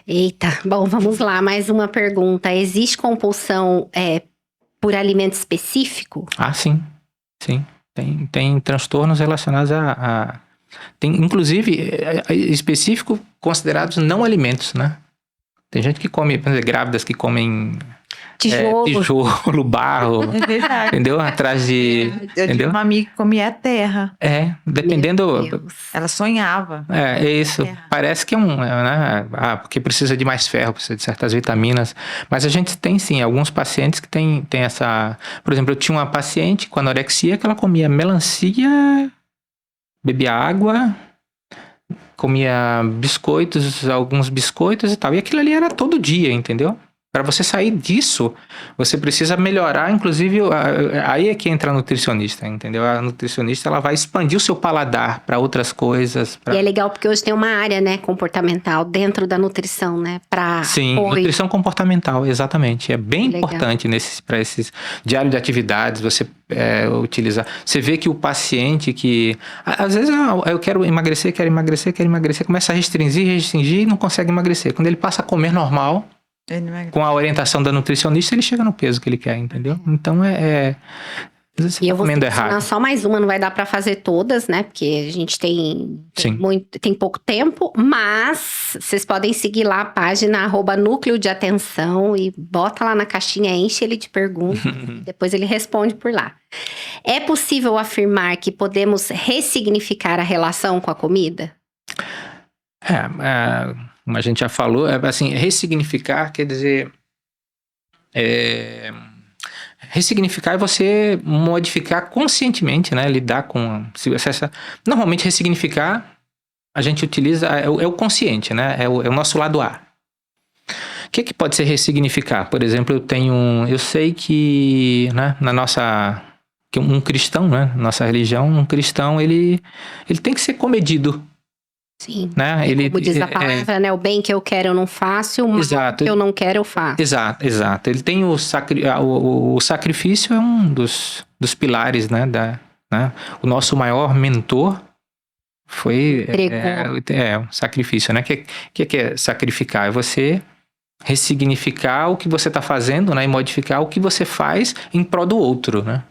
Speaker 1: Eita, bom, vamos lá, mais uma pergunta. Existe compulsão por alimento específico?
Speaker 3: Sim. Tem transtornos relacionados tem, inclusive, específico considerados não alimentos, né? Tem gente que come, por exemplo, grávidas que comem tijolo, barro.
Speaker 2: É verdade.
Speaker 3: Entendeu? Atrás de...
Speaker 2: Eu tive uma amiga que comia a terra.
Speaker 3: Dependendo...
Speaker 2: Ela sonhava.
Speaker 3: É isso. Parece que né? Porque precisa de mais ferro, precisa de certas vitaminas. Mas a gente tem, sim, alguns pacientes que tem essa... Por exemplo, eu tinha uma paciente com anorexia que ela comia melancia, bebia água, comia biscoitos, alguns biscoitos e tal. E aquilo ali era todo dia, entendeu? Para você sair disso, você precisa melhorar, inclusive, aí é que entra a nutricionista, entendeu? A nutricionista, ela vai expandir o seu paladar para outras coisas.
Speaker 1: E é legal porque hoje tem uma área, né, comportamental dentro da nutrição, né?
Speaker 3: Sim, nutrição comportamental, exatamente. É bem importante para esses diários de atividades, você utilizar. Você vê que o paciente que... Às vezes, eu quero emagrecer, começa a restringir e não consegue emagrecer. Quando ele passa a comer normal... Com a orientação da nutricionista, ele chega no peso que ele quer, entendeu? Então,
Speaker 1: e eu vou ensinar só mais uma, não vai dar pra fazer todas, né? Porque a gente tem pouco tempo, mas vocês podem seguir lá a página @núcleo de atenção e bota lá na caixinha, enche ele de perguntas, depois ele responde por lá. É possível afirmar que podemos ressignificar a relação com a comida?
Speaker 3: Como a gente já falou, assim, ressignificar quer dizer... ressignificar é você modificar conscientemente, né? Lidar com... Normalmente, ressignificar, a gente utiliza... É o consciente, né? É o nosso lado A. O que pode ser ressignificar? Por exemplo, eu sei que, né, que um cristão, né? Nossa religião, um cristão, ele tem que ser comedido.
Speaker 1: Sim,
Speaker 3: né?
Speaker 1: Como diz a palavra, né? O bem que eu quero eu não faço, o mal que eu não quero eu faço.
Speaker 3: Exato. Ele tem o sacrifício é um dos pilares, né? O nosso maior mentor foi o sacrifício, né? O que é sacrificar? É você ressignificar o que você está fazendo, né? E modificar o que você faz em prol do outro, né?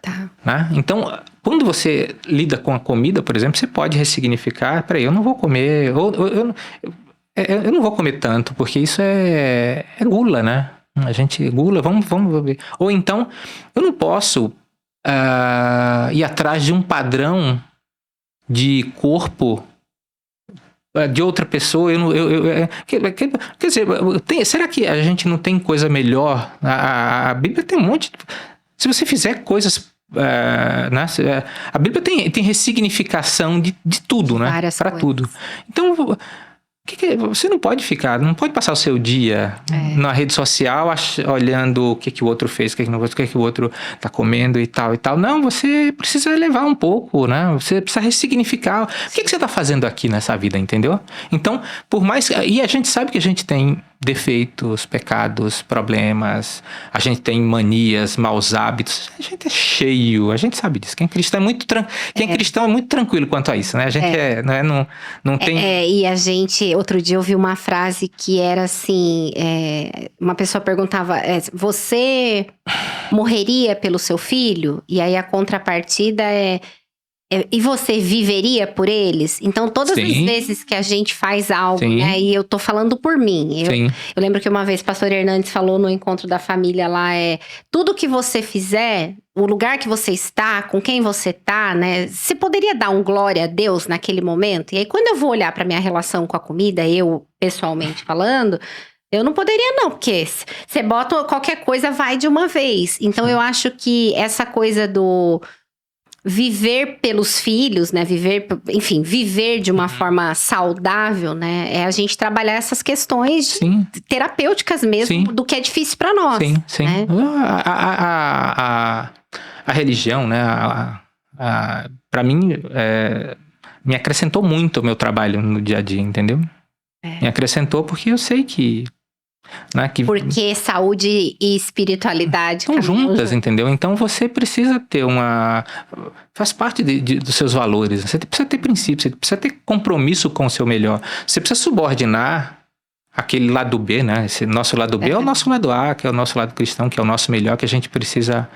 Speaker 1: Tá.
Speaker 3: Né? Então, quando você lida com a comida, por exemplo, você pode ressignificar, eu não vou comer, eu não vou comer tanto, porque isso é gula, né? A gente gula, vamos ver. Ou então, eu não posso ir atrás de um padrão de corpo de outra pessoa. Quer dizer, será que a gente não tem coisa melhor? A Bíblia tem um monte de... Se você fizer coisas... a Bíblia tem ressignificação de tudo, né? Para tudo. Então, você não pode passar o seu dia na rede social olhando o que o outro fez, o que o outro está comendo e tal. Não, você precisa elevar um pouco, né? Você precisa ressignificar. O que você está fazendo aqui nessa vida, entendeu? Então, por mais... E a gente sabe que a gente tem defeitos, pecados, problemas, a gente tem manias, maus hábitos, a gente é cheio, a gente sabe disso. Quem é cristão é muito tranquilo quanto a isso, né? A gente não tem...
Speaker 1: E a gente, outro dia eu vi uma frase que era assim, uma pessoa perguntava, você morreria pelo seu filho? E aí a contrapartida e você viveria por eles? Então, todas as vezes que a gente faz algo, né? E eu tô falando por mim. Eu lembro que uma vez o pastor Hernandes falou no encontro da família lá, tudo que você fizer, o lugar que você está, com quem você tá, né? Você poderia dar um glória a Deus naquele momento? E aí, quando eu vou olhar pra minha relação com a comida, eu, pessoalmente falando, eu não poderia não, porque você bota qualquer coisa, vai de uma vez. Então, eu acho que essa coisa do... viver pelos filhos, né? Viver de uma forma saudável, né? É a gente trabalhar essas questões terapêuticas mesmo, do que é difícil para nós.
Speaker 3: Sim.
Speaker 1: Né?
Speaker 3: A religião, né? Para mim, me acrescentou muito o meu trabalho no dia a dia, entendeu? Me acrescentou porque eu sei que... Né,
Speaker 1: porque saúde e espiritualidade
Speaker 3: estão juntas, entendeu? Então você precisa ter faz parte dos seus valores. Você precisa ter princípios, você precisa ter compromisso com o seu melhor. Você precisa subordinar aquele lado B, né? Esse nosso lado B é o nosso lado A, que é o nosso lado cristão, que é o nosso melhor, que a gente precisa,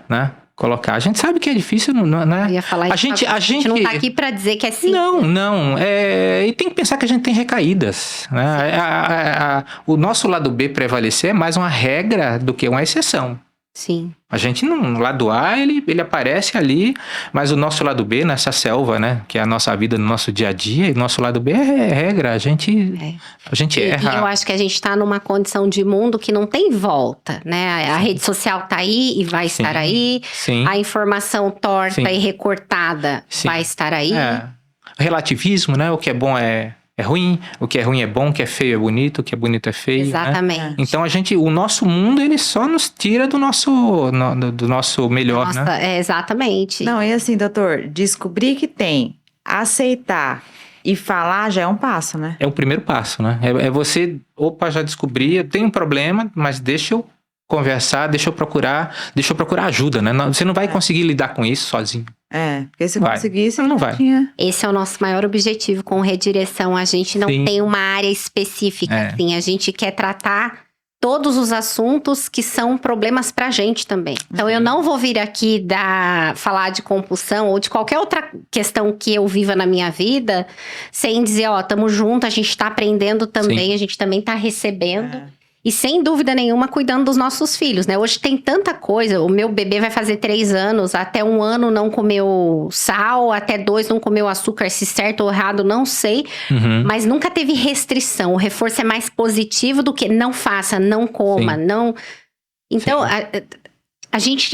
Speaker 3: né, colocar. A gente sabe que é difícil, né?
Speaker 1: Eu ia falar a gente não tá aqui pra dizer que é simples.
Speaker 3: Não. E tem que pensar que a gente tem recaídas, né? O nosso lado B prevalecer é mais uma regra do que uma exceção.
Speaker 1: Sim.
Speaker 3: A gente não... O lado A, ele aparece ali, mas o nosso lado B, nessa selva, né? Que é a nossa vida no nosso dia a dia, e o nosso lado B é regra. A gente erra.
Speaker 1: E eu acho que a gente tá numa condição de mundo que não tem volta, né? A rede social tá aí e vai estar aí.
Speaker 3: Sim.
Speaker 1: A informação torta e recortada vai estar aí.
Speaker 3: Relativismo, né? O que é bom é ruim, o que é ruim é bom, o que é feio é bonito, o que é bonito é feio.
Speaker 1: Exatamente.
Speaker 3: Né? Então o nosso mundo, ele só nos tira do nosso melhor, né?
Speaker 1: Exatamente.
Speaker 2: Não, e assim, doutor, descobrir que tem, aceitar e falar já é um passo, né?
Speaker 3: É o primeiro passo, né? É você, já descobri, eu tenho um problema, mas deixa eu conversar, deixa eu procurar ajuda, né? Você não vai conseguir lidar com isso sozinho.
Speaker 2: Porque se conseguisse,
Speaker 3: não vai.
Speaker 1: Esse é o nosso maior objetivo com Redireção. A gente não tem uma área específica, assim. A gente quer tratar todos os assuntos que são problemas pra gente também. Então, eu não vou vir aqui falar de compulsão ou de qualquer outra questão que eu viva na minha vida sem dizer, tamo junto, a gente tá aprendendo também, a gente também tá recebendo. E sem dúvida nenhuma, cuidando dos nossos filhos, né? Hoje tem tanta coisa. O meu bebê vai fazer 3 anos. Até 1 ano não comeu sal. Até 2 não comeu açúcar. Se certo ou errado, não sei. Mas nunca teve restrição. O reforço é mais positivo do que não faça, não coma, não... Então,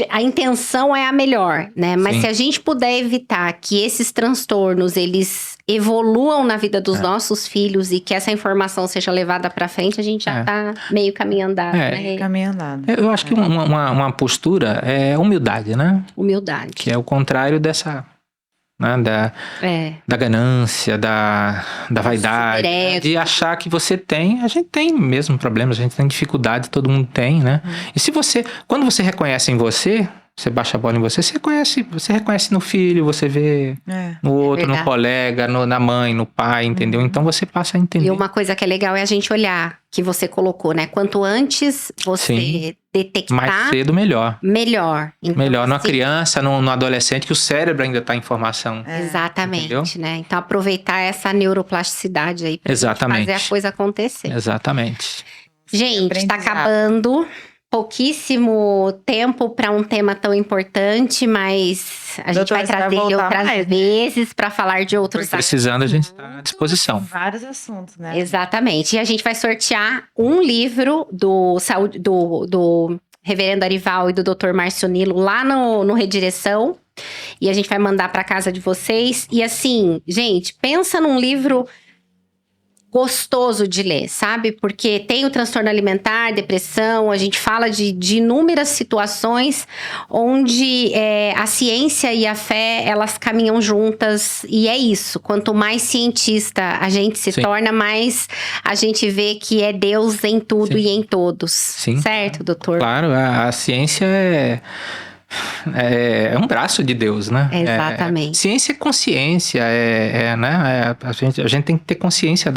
Speaker 1: a intenção é a melhor, né? Mas se a gente puder evitar que esses transtornos, eles evoluam na vida dos nossos filhos e que essa informação seja levada para frente, a gente já tá meio caminho andado, né?
Speaker 2: Caminho andado.
Speaker 3: Eu acho que uma postura é humildade, né?
Speaker 1: Humildade.
Speaker 3: Que é o contrário dessa... Né, da ganância, da vaidade, de achar que você tem. A gente tem mesmo problemas, a gente tem dificuldade, todo mundo tem, né? E quando você reconhece em você baixa a bola em você reconhece no filho, você vê no outro, no colega, na mãe, no pai, entendeu? Então você passa a entender.
Speaker 1: E uma coisa que é legal é a gente olhar, que você colocou, né? Quanto antes você detectar...
Speaker 3: mais cedo, melhor.
Speaker 1: Melhor. Então,
Speaker 3: melhor numa criança, no adolescente, que o cérebro ainda está em formação.
Speaker 1: Exatamente,
Speaker 3: entendeu?
Speaker 1: né? Então aproveitar essa neuroplasticidade aí pra gente fazer a coisa acontecer.
Speaker 3: Exatamente.
Speaker 1: Gente, tá acabando... Pouquíssimo tempo para um tema tão importante, mas a gente vai trazer ele outras vezes para falar de outros assuntos.
Speaker 3: Precisando, a gente está à disposição.
Speaker 2: Vários assuntos, né?
Speaker 1: Exatamente. E a gente vai sortear um livro do Reverendo Arival e do Dr. Márcio Nilo lá no Redireção. E a gente vai mandar para casa de vocês. E assim, gente, pensa num livro gostoso de ler, sabe? Porque tem o transtorno alimentar, depressão, a gente fala de inúmeras situações onde a ciência e a fé, elas caminham juntas, e é isso. Quanto mais cientista a gente se torna, mais a gente vê que é Deus em tudo e em todos. Certo, doutor?
Speaker 3: Claro, a ciência é um braço de Deus, né?
Speaker 1: Exatamente.
Speaker 3: Ciência é consciência, né? A gente tem que ter consciência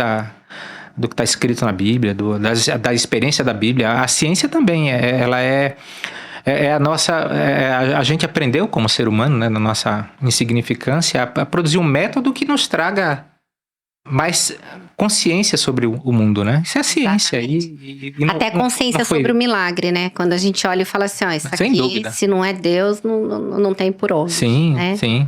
Speaker 3: do que está escrito na Bíblia, da experiência da Bíblia. A ciência também, ela é a nossa... a gente aprendeu como ser humano, né, na nossa insignificância, a produzir um método que nos traga mais consciência sobre o mundo, né? Isso é a ciência.
Speaker 1: Até consciência sobre o milagre, né? Quando a gente olha e fala assim, ó, isso
Speaker 3: sem
Speaker 1: aqui,
Speaker 3: dúvida.
Speaker 1: Se não é Deus, não tem por onde.
Speaker 3: Sim,
Speaker 1: né?
Speaker 3: sim.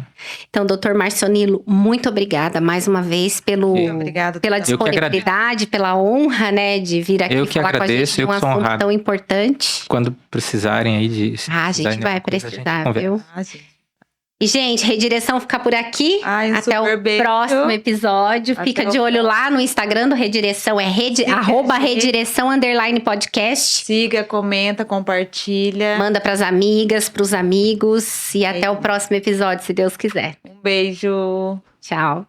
Speaker 1: Então, doutor Marcionilo, muito obrigada mais uma vez pela disponibilidade, pela honra, né, de vir aqui falar com a gente de um assunto tão importante.
Speaker 3: Quando precisarem aí de...
Speaker 1: a gente vai precisar, viu? E, gente, Redireção fica por aqui. Até o próximo episódio. Fica de olho lá no Instagram do Redireção. @Redireção_podcast.
Speaker 2: Siga, comenta, compartilha.
Speaker 1: Manda pras amigas, pros amigos. E até o próximo episódio, se Deus quiser.
Speaker 2: Um beijo.
Speaker 1: Tchau.